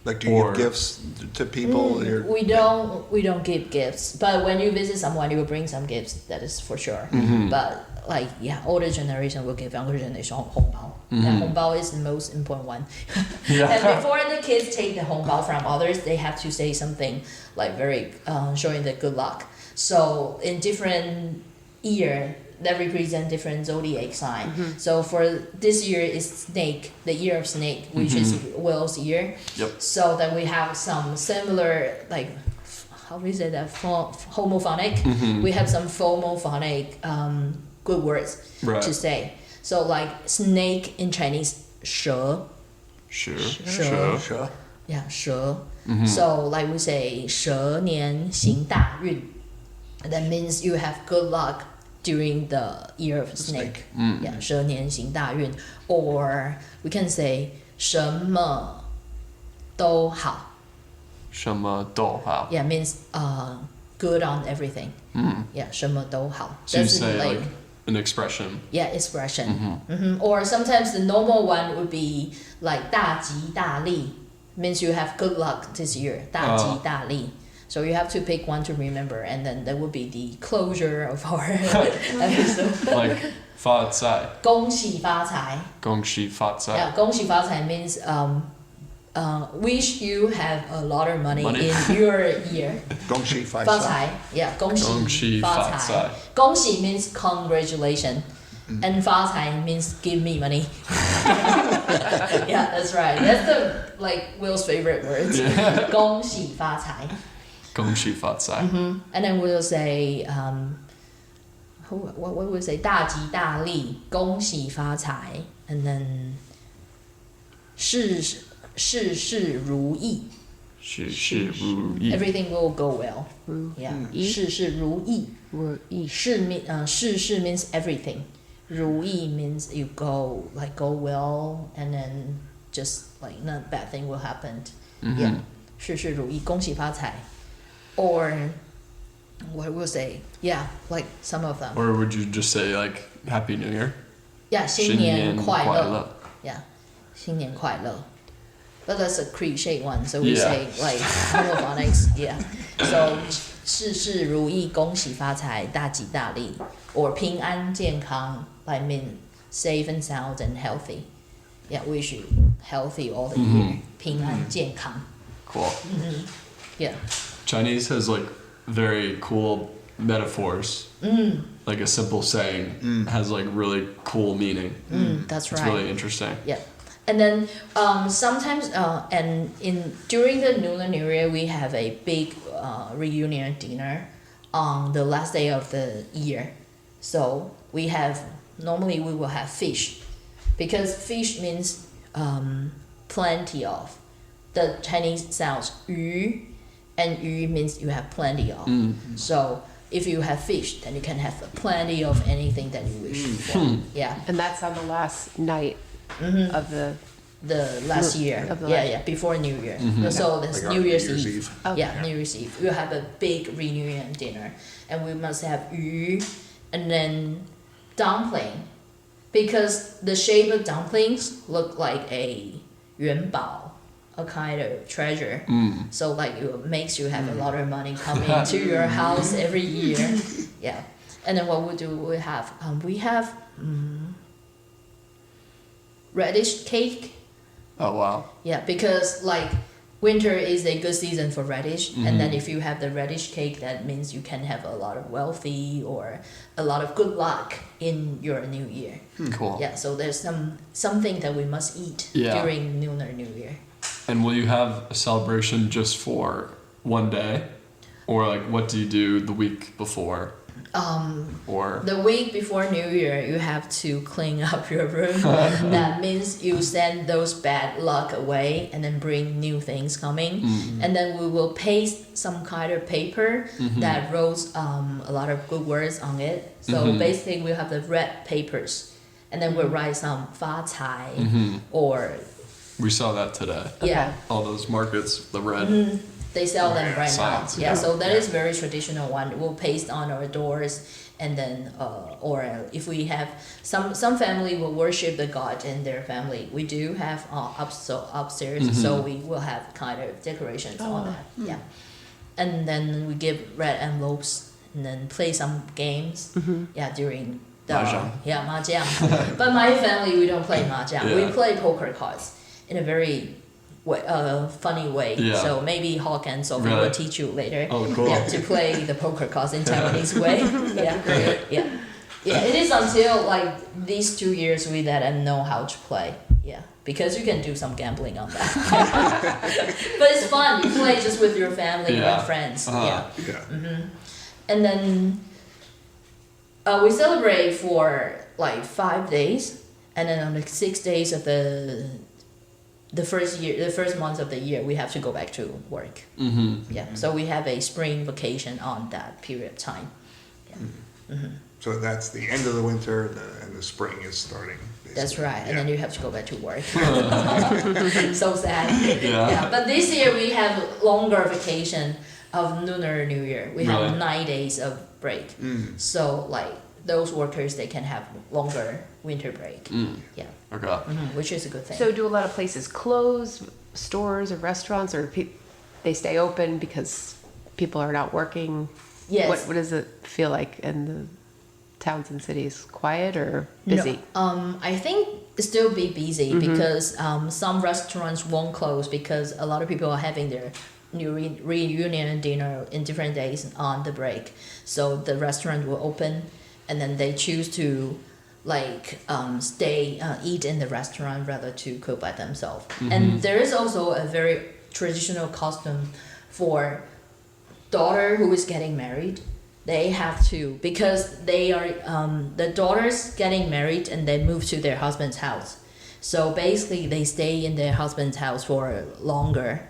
Do you Or- give gifts to people? We don't give gifts, but when you visit someone, you will bring some gifts. That is for sure. But older generation will give younger generation 红包. And 红包 is the most important one. And before the kids take the 红包 from others, they have to say something very showing the good luck. So in different year, that represent different zodiac sign. So for this year is snake, the year of snake, which is Will's year. Yep. So that we have some similar how do you say that? Homophonic. We have some homophonic good words Right. to say. So snake in Chinese, 蛇. Sure. Sure. Yeah, 蛇. So like we say 蛇年行大运. That means you have good luck during the year of snake. Yeah, 蛇年行大运. Or we can say 什么都好. 什么都好. Yeah, means good on everything. Yeah, 什么都好. So you That's say like an expression. yeah, expression. Or sometimes the normal one would be like 大吉大利, means you have good luck this year. 大吉大利. So you have to pick one to remember, and then that would be the closure of our episode. Like 发财.恭喜发财. 恭喜发财. Yeah, 恭喜发财 means wish you have a lot of money. Money. In your year. 恭喜发发财. 财, yeah, 恭喜发财. 恭喜 means congratulation, and 发财 means give me money. Yeah, that's right. That's the like Will's favorite words. 恭喜发财. 恭喜发财. And then we'll say what would we say? 大吉大利, 恭喜发财, and then 事事如意. 事事如意. Everything will go well. Yeah. 事事如意. 事事 means everything. 如意 means you go well, and then just like no bad thing will happen. Yeah. 事事如意, 恭喜发财. Or what we'll say, yeah, like some of them. Or would you just say like Happy New Year? Yeah, 新年快乐. 新年快乐. Yeah, 新年快乐. But that's a cliche one, so we Yeah. say like homophonics. Yeah. So 事事如意, 恭喜发财, 大吉大利. Or 平安健康, like mean safe and sound and healthy. Yeah, wish you healthy all the year. 平安健康. Cool. Yeah. Chinese has like very cool metaphors. Like a simple saying has like really cool meaning. That's It's right. really interesting. Yeah. And then sometimes and during the Lunar New Year we have a big reunion dinner on the last day of the year. So normally we will have fish, because fish means plenty of. The Chinese sounds 鱼, and 鱼 means you have plenty of. So if you have fish, then you can have plenty of anything that you wish for. Yeah. And that's on the last night of the Last year. Of the Yeah, last- yeah, before New Year. So that's Like our New Year's New Year's Eve. Eve. Okay. Yeah, New Year's Eve. We'll have a big reunion dinner, and we must have 鱼, and then dumpling, because the shape of dumplings look like a 元宝, a kind of treasure. So like it makes you have a lot of money coming to your house every year. Yeah. And then what we do, we have radish cake. Oh wow. Yeah, because like winter is a good season for radish, and then if you have the radish cake, that means you can have a lot of wealthy or a lot of good luck in your new year. Cool. Yeah, so there's something that we must eat Yeah. during Lunar New Year. And will you have a celebration just for one day? Or like what do you do the week before? Or The week before New Year, you have to clean up your room. That means you send those bad luck away and then bring new things coming. And then we will paste some kind of paper that wrote a lot of good words on it. So basically, we'll have the red papers. And then we'll write some 发财 or, we saw that today. yeah. All those markets, the red. They sell them right Signs, now. Yeah, yeah. so that is very traditional one. We'll paste on our doors, and then or if we have some family will worship the god in their family. We do have upstairs, so we will have kind of decorations on that. Yeah, and then we give red envelopes and then play some games. Yeah, during the Mahjong. mahjong. But my family, we don't play mahjong. Yeah. We play poker cards in a very funny way. Yeah. So maybe Hawk and Sophie Really? will teach you later. Oh, cool. Yeah, to play the poker cards in Taiwanese way. Yeah, yeah, yeah. It is until like these 2 years we let them know how to play. Yeah, because you can do some gambling on that. But it's fun. You play just with your family Yeah. and friends. Uh-huh. Yeah. Yeah. And then we celebrate for like 5 days, and then on the 6 days of the first month of the year, we have to go back to work. Yeah, so we have a spring vacation on that period of time. Yeah. So that's the end of the winter, and the spring is starting. Basically. That's right, Yeah. and then you have to go back to work. So sad. Yeah. But this year we have longer vacation of Lunar New Year. We have Really? 9 days of break. So like those workers, they can have longer winter break. Yeah, Okay. which is a good thing. So do a lot of places close, stores or restaurants, or they stay open because people are not working? yes. What does it feel like in the towns and cities? Quiet or busy? No, I think it's still be busy because some restaurants won't close because a lot of people are having their new reunion dinner in different days on the break. So the restaurant will open, and then they choose to like stay eat in the restaurant rather to cook by themselves. And there is also a very traditional custom for daughter who is getting married. They have to, because they are the daughters getting married and they move to their husband's house. So basically they stay in their husband's house for longer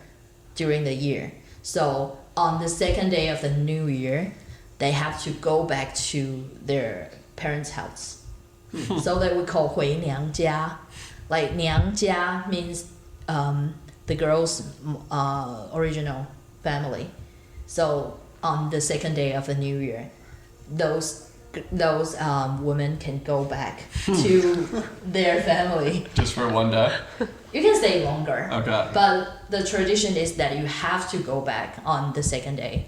during the year. So on the second day of the new year, they have to go back to their parents' house. So that we call 回娘家. Like 娘家 means the girl's original family. So on the second day of the new year, those women can go back to their family. Just for one day? You can stay longer. Okay. But the tradition is that you have to go back on the second day.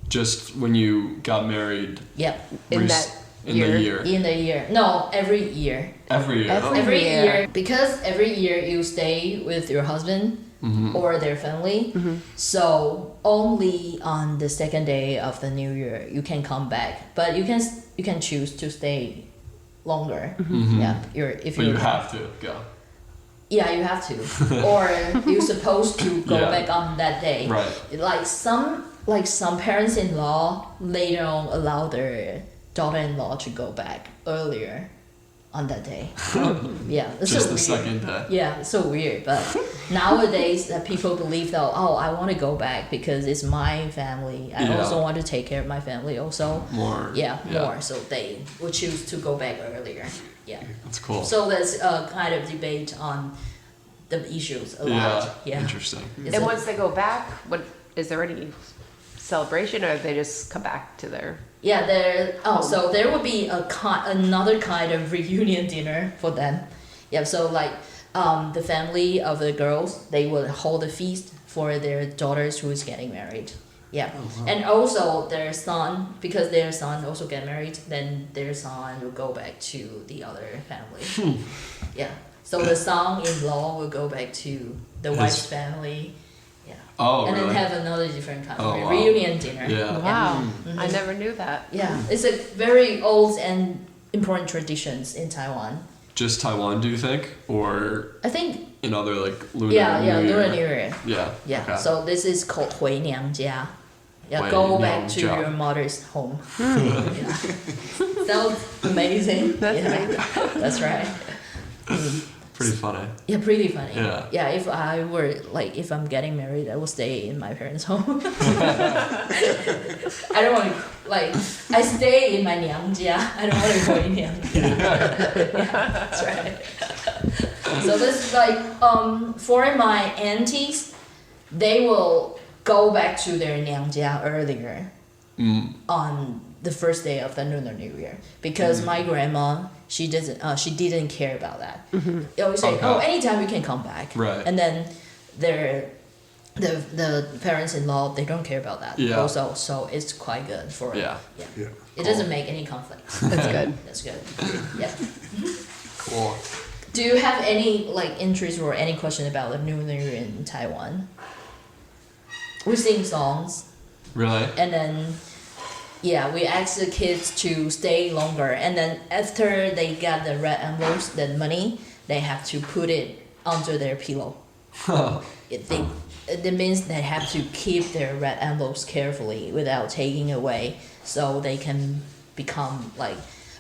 Just when you got married Yep. In that in year? the year? In the year. No, every year. Every year? Every- Every year. year. Because every year you stay with your husband or their family. So only on the second day of the new year you can come back. But you can choose to stay longer. Yeah. But you have to go. Yeah, you have to. Or you're supposed to go Yeah. back on that day. Right. Like some parents-in-law later on allow their daughter-in-law to go back earlier on that day. Yeah, it's Just so the weird. second day. Yeah, it's so weird. But nowadays, people believe that I want to go back because it's my family. I Yeah. also want to take care of my family also. More. More. So they will choose to go back earlier. Yeah. That's cool. So there's a kind of debate on the issues a lot. Yeah. Interesting. It's And a- once they go back, is there any celebration, or they just come back to their? Yeah, so there will be another kind of reunion dinner for them. Yeah, so like the family of the girls, they will hold a feast for their daughters who is getting married. Yeah, and also their son, because their son also get married, then their son will go back to the other family. Yeah, so the son-in-law will go back to the wife's family. Yeah. Oh, And really? then have another different kind of Oh, wow. reunion dinner. Yeah. Wow, I never knew that. Yeah, it's a very old and important traditions in Taiwan. Just Taiwan, do you think? Or I think, in other, like, Lunar yeah, New Year? Lunar New Year. Yeah. Yeah, Okay. so this is called 回娘家. Yeah,回 go back to 娘家. your mother's home. Yeah. Sounds amazing. That's Yeah, amazing. That's right. Pretty funny. Yeah, pretty funny. Yeah. Yeah, if I'm getting married, I will stay in my parents' home. I don't want to, I stay in my 娘家. I don't want to go in 娘家. Yeah, that's right. So this is for my aunties, they will go back to their 娘家 earlier on the first day of the Lunar New Year because my grandma, she didn't care about that. They always say, Okay. anytime you can come back. Right. And then the parents-in-law, they don't care about that. Yeah. Also, so it's quite good for Yeah. Yeah. It doesn't make any conflict. That's good. That's good. Yeah. Cool. Do you have any interest or any question about the Lunar New Year in Taiwan? We sing songs. Really? And then, we ask the kids to stay longer. And then after they get the red envelopes, the money, they have to put it under their pillow. It means they have to keep their red envelopes carefully without taking away, so they can become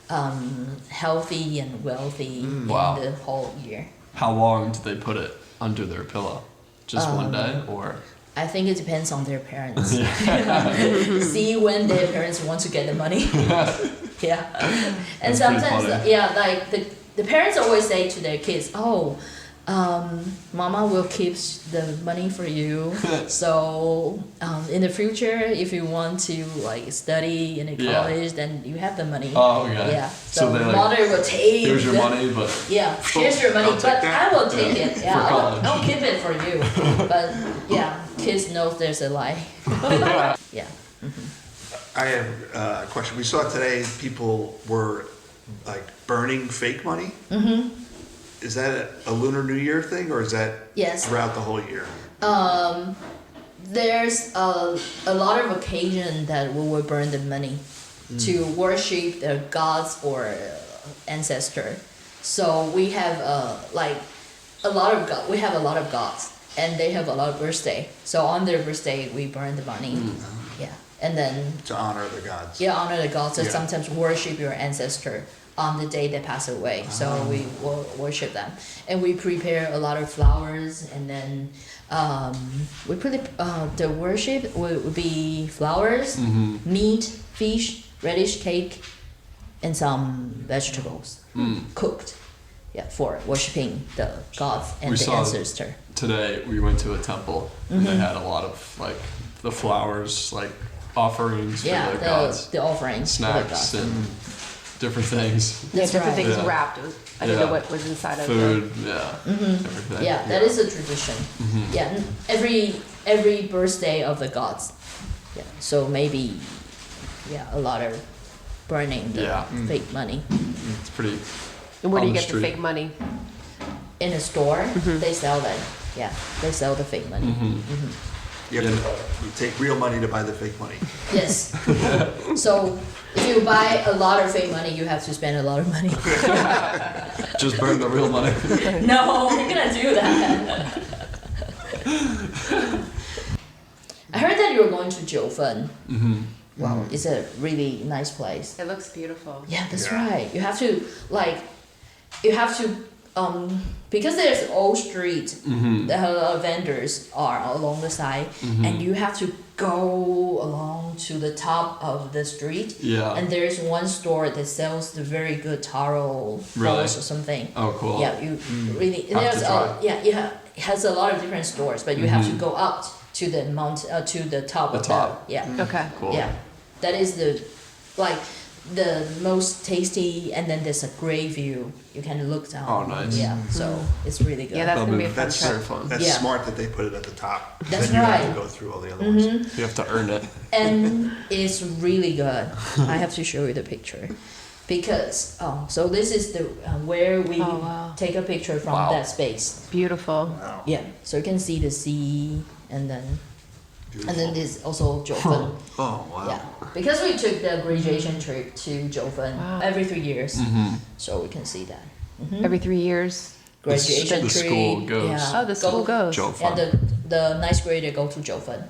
healthy and wealthy in Wow. the whole year. How long do they put it under their pillow? Just one day, or? I think it depends on their parents. See when their parents want to get the money. Yeah. And That's sometimes, pretty funny. like the parents always say to their kids, "Oh, Mama will keep the money for you. So in the future, if you want to like study in a college, then you have the money." Oh, okay. Yeah. So So they, like, mother will take. Here's your the- money, but Yeah, here's your money, I'll take but that. I will take it. Yeah, For college. I'll keep it for you. But yeah, kids know there's a lie. Yeah. I have a question. We saw today people were like burning fake money. Mm-hmm. Is that a Lunar New Year thing, or is that Yes. throughout the whole year? There's a lot of occasion that we will burn the money to worship the gods or ancestor. So we have like we have a lot of gods, and they have a lot of birthday. So on their birthday, we burn the money. Yeah, and then To honor the gods. honor the gods. And Yeah. sometimes worship your ancestor on the day they pass away. So we will worship them, and we prepare a lot of flowers, and then we put the worship would be flowers, meat, fish, radish cake, and some vegetables cooked. Yeah, for worshiping the gods and We the saw- ancestor. today we went to a temple and they had a lot of like the flowers, like offerings Yeah, for the gods, the offerings for the snacks gods. and different things, Yeah, That's different right. things Yeah. wrapped. I don't Yeah. know what was inside of food, everything. Yeah, that is a tradition. Yeah, every birthday of the gods. Yeah, so maybe a lot of burning the Yeah. fake money It's pretty. And where do on you the get the street. fake money? in a store. They sell that. Yeah, they sell the fake money. You have to you take real money to buy the fake money. Yes. So if you buy a lot of fake money, you have to spend a lot of money. Just burn the real money. No, we're gonna do that. I heard that you were going to Jiufen. Wow, it's a really nice place. It looks beautiful. Yeah, that's Yeah. right. You have to because there's old street, there are a lot of vendors are along the side, and you have to go along to the top of the street. Yeah. And there's one store that sells the very good taro Really? balls or something. Oh, cool. Yeah, you really. Have There's to try. it has a lot of different stores, but you have to go up to the mountain to the top The of top. the Okay. Cool. yeah, that is the most tasty, and then there's a great view. You can look down. Oh, nice. Yeah, so it's really good. Yeah, that's gonna be a fun That's trip. very fun. That's Yeah. smart that they put it at the top. That's then you have right. to go through all the other ones. You have to earn it. And it's really good. I have to show you the picture, because so this is the where we Oh, wow. take a picture from Wow. that space. Beautiful. Wow. Yeah, so you can see the sea, and then Beautiful. there's also Jiufen. Oh, wow. Yeah, because we took the graduation trip to Jiufen Wow. every 3 years, so we can see that. Every 3 years. Graduation the trip. school goes. Yeah, Oh, the school goes. Jiufen. And the ninth grader go to Jiufen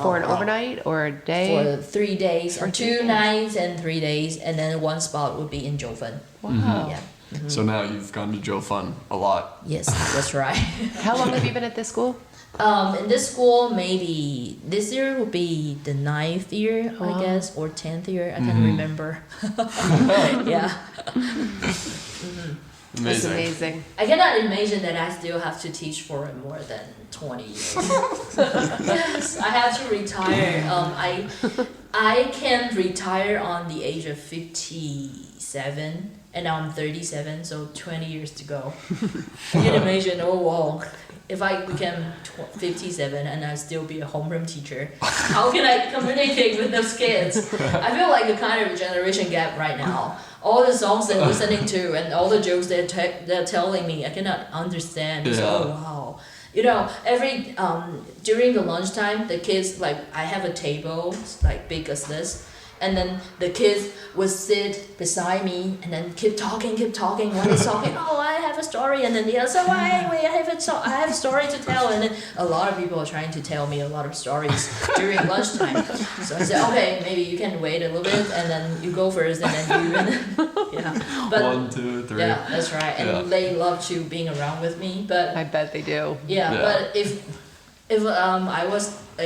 For an wow. overnight or a day? for 3 days, For or 3 2 days. nights and 3 days, and then one spot would be in Jiufen. Wow. Yeah. So now you've gone to Jiufen a lot. Yes, that's right. How long have you been at this school? In this school, maybe this year will be the 9th year, Wow. I guess, or 10th year. I can't remember. Yeah. It's Amazing. amazing. I cannot imagine that I still have to teach for more than 20 years. Yes, I have to retire. I can retire on the age of 57, and now I'm 37, so 20 years to go. I can imagine, oh wow, if I became 57 and I still be a homeroom teacher, how can I communicate with those kids? I feel like a kind of generation gap right now. All the songs they're listening to and all the jokes they're telling me, I cannot understand. So, Yeah. oh, wow. You know, during the lunchtime, the kids, like, I have a table, like big as this, and then the kids would sit beside me and then keep talking. One is talking, oh, I have a story, and then the other, so wait, I have a story to tell, and then a lot of people are trying to tell me a lot of stories during lunchtime. So I said, okay, maybe you can wait a little bit, and then you go first, and then you, and then, yeah. But 1, 2, 3. yeah, that's right, and they love to being around with me, but I bet they do. yeah. But if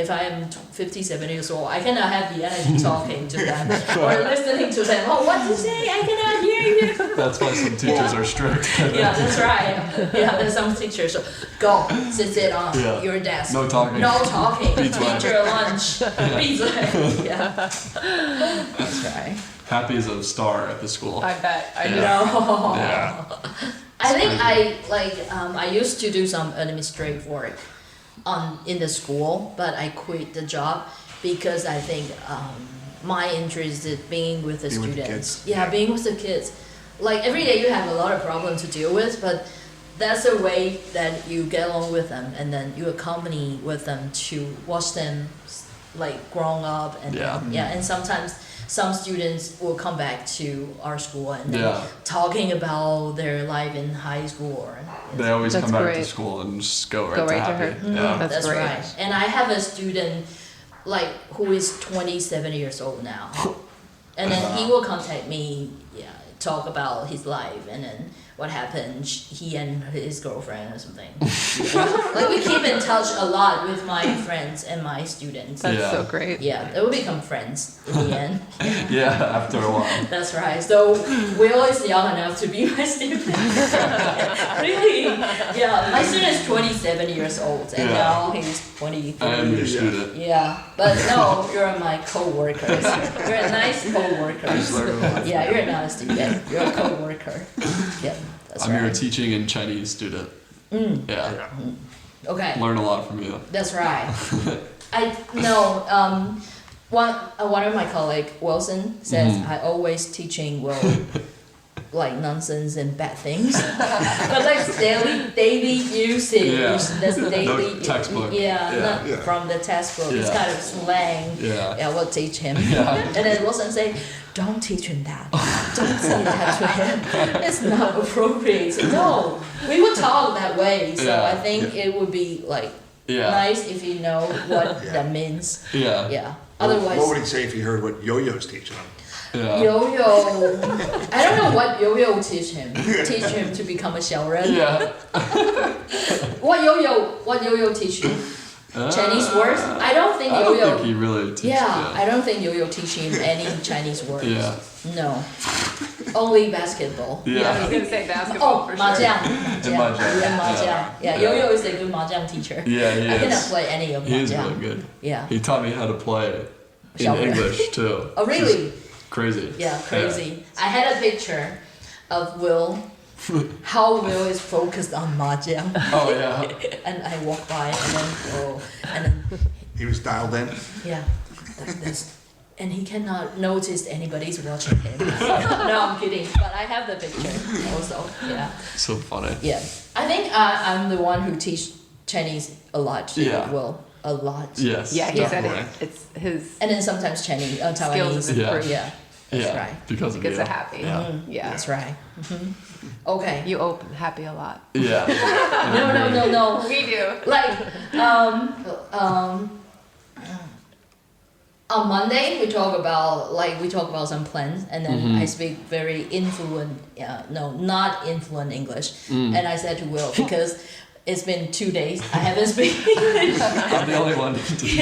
I am 57 years old, I cannot have the energy talking to them or listening to them. Oh, what to say? I cannot hear you. That's why some teachers are strict. Yeah, that's right. Yeah, there's some teachers. So go sit on your desk. No talking. No talking. Eat Teacher lunch. Pizza. Yeah. That's right. Happy is a star at the school. I bet. I know. No. Yeah. I think I used to do some administrative work in the school, but I quit the job because I think my interest is being with the students. Being with the kids. Like every day you have a lot of problems to deal with, but that's the way that you get along with them, and then you accompany with them to watch them like growing up, and and sometimes some students will come back to our school and talking about their life in high school. They always come back to school and just go right to happy. her. Yeah. That's right. And I have a student like who is 27 years old now, and then he will contact me, talk about his life, and then what happened, he and his girlfriend or something. Like we keep in touch a lot with my friends and my students. That's so great. Yeah, they will become friends in the end. After a while. That's right. So Will is young enough to be my student. Really? Yeah, my student is 27 years old, and now he's 23. I am your student. Yeah, but no, you're my co-workers. You're a nice co-worker. Yeah, you're not a student. You're a co-worker. Yeah. I'm your teaching and Chinese student. Yeah. Okay. Learn a lot from you. That's right. I know. One of my colleague Wilson says I always teaching Will like nonsense and bad things, but like daily usage. That's daily. No textbook. Not from the textbook. It's kind of slang. Yeah, we'll teach him. And then Wilson say, don't teach him that. Don't say that to him. It's not appropriate. So, no, we would talk that way. So I think it would be like nice if you know what that means. Yeah. Otherwise, what would he say if he heard what Yo-Yo's teaching him? Yo-Yo, I don't know what Yo-Yo teach him. Teach him to become a 小人. What Yo-Yo teach you? Chinese words? I don't think Yo-Yo. I don't think he really teaches. I don't think Yo-Yo teach him any Chinese words. No. Only basketball. I was gonna say basketball for sure. Mahjong. Yo-Yo is a good Mahjong teacher. I cannot play any of Mahjong. He is really good. Yeah. He taught me how to play in English too. Oh, really? Crazy. Yeah, crazy. I had a picture of Will, how Will is focused on Mahjong. Oh, yeah. And I walk by and then He was dialed in? Yeah, like this. And he cannot notice anybody's watching him. No, I'm kidding. But I have the picture also. Yeah. So funny. Yeah. I think I'm the one who teach Chinese a lot to Will. A lot. Yes. Yeah, he said it's his. And then sometimes Chinese, Taiwanese. That's right. Because of a happy. Yeah. That's right. Okay. You open happy a lot. Yeah. No. We do. Like, on Monday we talk about some plans, and then I speak very not influent English, and I said to Will, because it's been 2 days I haven't spoken English. I'm the only one to speak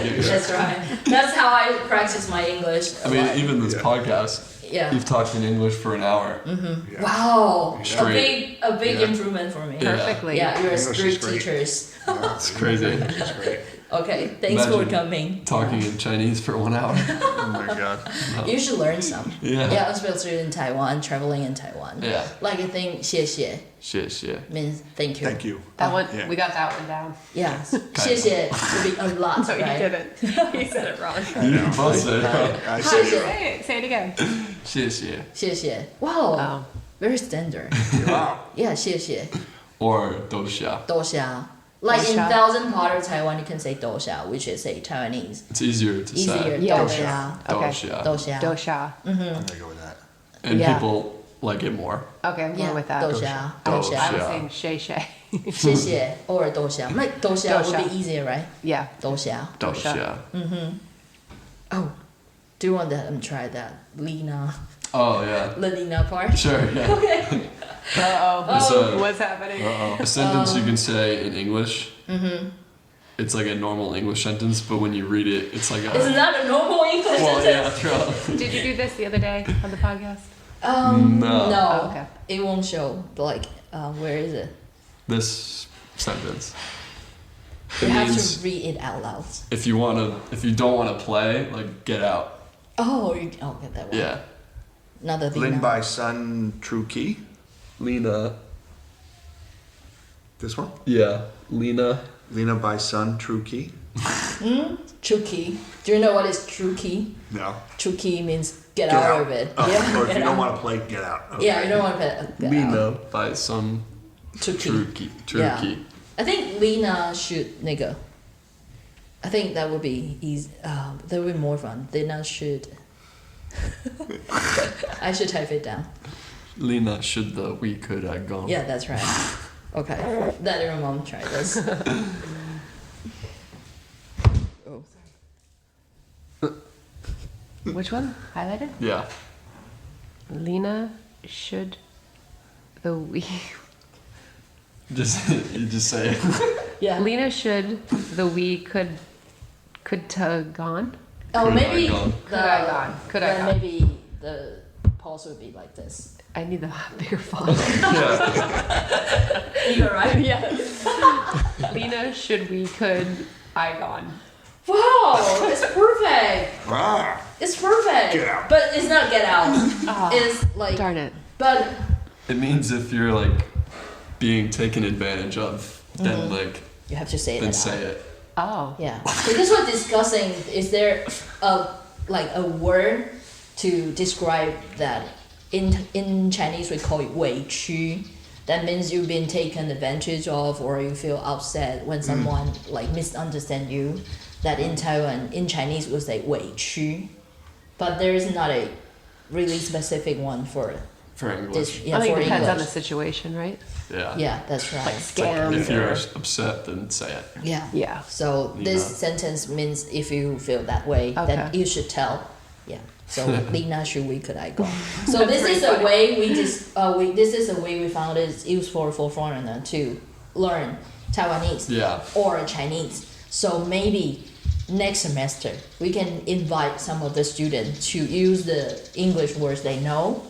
English. That's right. That's how I practice my English. I mean, even this podcast. You've talked in English for an hour. Wow, Straight. a big improvement for me. Perfectly. Yeah, you're strict teachers. It's crazy. It's great. Okay, thanks for coming. Talking in Chinese for 1 hour. Oh my God. You should learn some. Yeah, especially in Taiwan, traveling in Taiwan. Yeah. Like I think 谢谢 means thank you. Thank you. That one, we got that one down. Yeah, 谢谢 would be a lot, No, right? you didn't. You said it wrong. You both said it wrong. I said it wrong. Say it again. 谢谢. 谢谢. Wow, very standard. Wow. Yeah, 谢谢. Or 多谢. 多谢. Like in Dosha. thousand part of Taiwan, you can say dosha, which is a Taiwanese. It's easier to Easier. say. Yeah. Dosha. Okay. Dosha. Dosha. Dosha. I'm gonna go with that. And Yeah. people like it more. Okay, I'm going Yeah. with that. Dosha. I was Dosha. saying shay shay. 谢谢 or dosha. Like dosha would Dosha. be easier, right? Yeah. Dosha. Dosha. Oh, do you want to try that Lena? Oh, yeah. The Lena part? Sure, yeah. Okay. It's a, What's happening? a sentence you can say in English. It's like a normal English sentence, but when you read it, it's like a... It's not a normal English well, yeah, sentence. true. Did you do this the other day on the podcast? No. Oh, okay. It won't show. But like, where is it? This sentence. You It have means to read it out loud. if you don't want to play, like get out. Oh, okay, that one. Yeah. Not the Lin Lena. by Sun True Key. Lena. This one? Yeah. Lena. Lena by Sun True Key. True key. Do you know what is true key? No. True key means get Get out out. of it. Oh, or if get you don't out. want to play, get out. Okay. Yeah, you don't want to get out. Lena by some True key. True Yeah. key. I think Lena should 那个 I think that would be easy. That would be more fun. Lena should. I should type it down. Lena should the we could have gone. Yeah, that's right. Okay, let your mom try this. Oh. Which one? Highlighted? Yeah. Lena should the we. Just you just say it. Yeah. Lena should the we could tug on. Oh, Could I maybe gone? the Could I gone? Could I then gone? maybe the pulse would be like this. I need the bigger font. Yeah. You're right. Yeah. Lena should we could I gone. Wow, it's perfect. Ah, It's perfect. Get out. But it's not get out. Oh, It's like. darn it. But It means if you're like being taken advantage of, then like you have to say it. then out. say it. Oh. Yeah, because we're discussing, is there a word to describe that? In Chinese we call it 委屈. That means you've been taken advantage of, or you feel upset when someone like misunderstand you. That in Taiwan, in Chinese we say 委屈, but there is not a really specific one for For English. this. Yeah, I think for it depends on the English. situation, right? Yeah. Yeah, that's right. Like It's like scam. if you're or- upset, then say it. Yeah. Yeah. So this Lena. sentence means if you feel that way, then Okay. you should tell. Yeah. So Lena should we could I go. So this is a way this is a way we found is useful for foreigner to learn Taiwanese Yeah. or Chinese. So maybe next semester we can invite some of the students to use the English words they know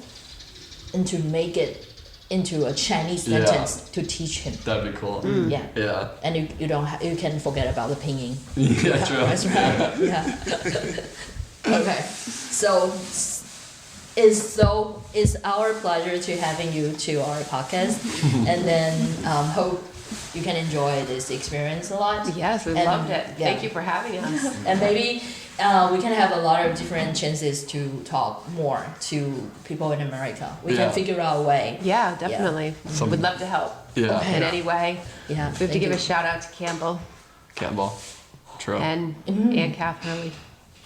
and to make it into a Chinese Yeah. sentence to teach him. That'd be cool. Yeah. Yeah. And you don't you can forget about the pinyin. Yeah, true. That's right. Yeah. Okay. So it's our pleasure to having you to our podcast, and then hope you can enjoy this experience a lot. Yes, we And, loved it. yeah. Thank you for having us. And maybe we can have a lot of different chances to talk more to people in America. We Yeah. can figure out a way. Yeah, definitely. Some- Would love to help Yeah. in any way. Yeah. We have to thank give you. a shout out to Campbell Campbell. True. and Kath Hurley,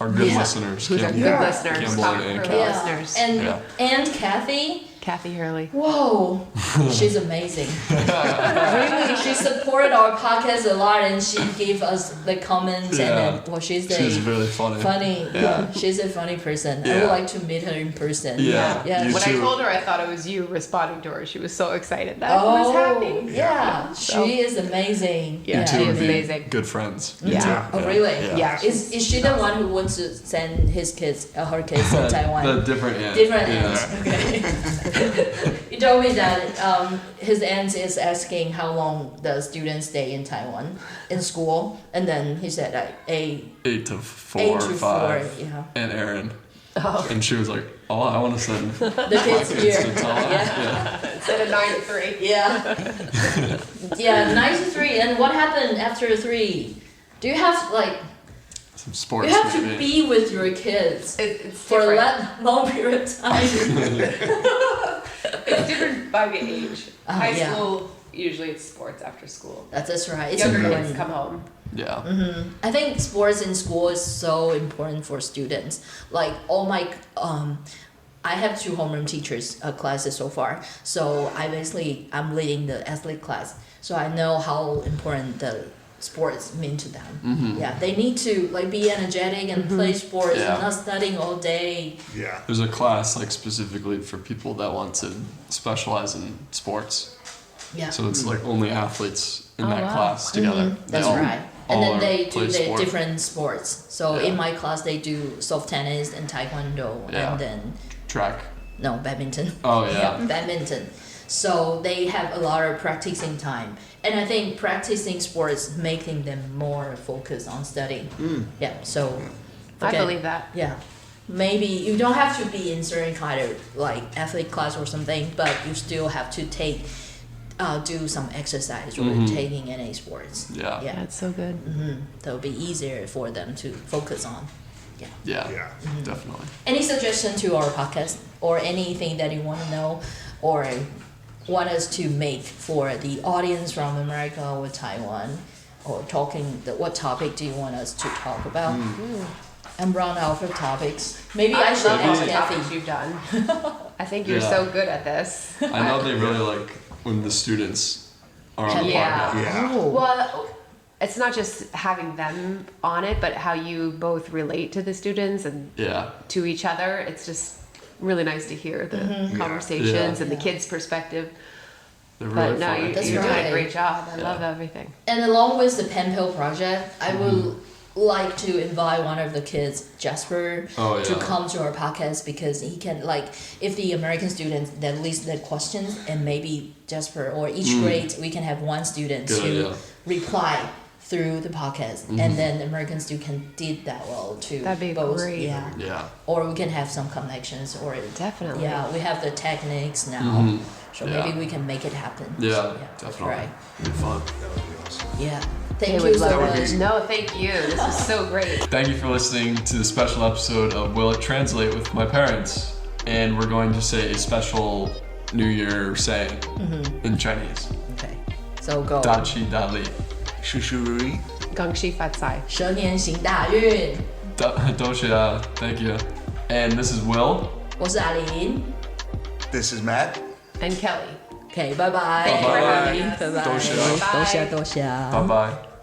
Our good Yeah. listeners. who's our Campbell. good Yeah. listeners, Campbell top and Hurley Kath. Yeah. listeners. And Kathy. Kathy Hurley. Whoa, she's amazing. Really, she supported our podcast a lot, and she gave us the comments. Yeah. And then, well, she's really funny. funny. Yeah. She's a funny person. I Yeah. would like to meet her in person. Yeah. Yeah. You When too. I told her, I thought it was you responding to her. She was so excited that I Oh, was happy. yeah. So- She is amazing. Yeah, You she two is would be amazing. good friends. Yeah. You two. Oh, really? Yeah. Is she the one who wants to send his kids, her kids to Taiwan? The different aunt. Different yeah. ends. Okay. He told me that his aunt is asking how long the students stay in Taiwan in school, and then he said like 8 to 4 8 or to 5. 4. Yeah. And Aaron. Oh. And she was like, oh, I want to send The kids kids here. to Taiwan. Yeah. Instead of 9 to 3. Yeah. Yeah. 9 to 3. And what happened after 3? Do you have like Some sports you have to maybe. be with your kids It's for a different. long period of time? It's different by the age. High yeah. school, usually it's sports after school. That's right. It's Younger important. kids come home. Yeah. I think sports in school is so important for students. Like all my, I have 2 homeroom teachers classes so far. So I'm leading the athlete class. So I know how important the sports mean to them. Yeah, they need to like be energetic and play sports and not studying all day. Yeah. There's a class like specifically for people that want to specialize in sports. Yeah. So it's like only athletes in that wow. class together. They That's all- right. all And then are they do play the sport. different sports. So Yeah. in my class, they do soft tennis and taekwondo, Yeah. and then Track. badminton. Oh yeah. Badminton. So they have a lot of practicing time, and I think practicing sports making them more focused on studying. Yeah. So. I okay. believe that. Yeah. Maybe you don't have to be in certain kind of like athlete class or something, but you still have to do some exercise or taking NA sports. Yeah. Yeah. That's so good. That'll be easier for them to focus on. Yeah. Yeah. Yeah. Definitely. Any suggestion to our podcast or anything that you want to know or want us to make for the audience from America or Taiwan, or what topic do you want us to talk about? I'm run out of topics. Maybe I should love all ask the topics Kathy. you've done. I think you're Yeah. so good at this. I know they really like when the students are on the Yeah. podcast. Yeah. Oh. Well, it's not just having them on it, but how you both relate to the students and Yeah. to each other. It's just really nice to hear the conversations Yeah. and the Yeah. kids' perspective. They're But really no, funny. you're That's doing right. a great job. I Yeah. love everything. And along with the pen pill project, I would like to invite one of the kids, Jasper, Oh, to yeah. come to our podcast because he can like if the American students that list their questions and maybe Jasper or each grade we can have one student Good to idea. reply through the podcast and then the American student can did that well too. That'd be both, great. Yeah. Yeah. Or we can have some connections or Definitely. yeah, we have the techniques now. So Yeah. maybe we can make it happen. Yeah, that's definitely. right. It'd be fun. That would be awesome. Yeah. They Thank would you so love much. it. No, thank you. This is so great. Thank you for listening to the special episode of Will It Translate with my parents. And we're going to say a special New Year saying in Chinese. Okay. So go. Da Qi Da Li. 事事如意 Gongxi Fatsai. 蛇年行大运。 Do Xia. Thank you. And this is Will. 我是阿玲。 This is Matt. And Kelly. OK，拜拜。 Thank you for Bye-bye. having us. 拜拜。多谢多谢多谢。 Bye bye.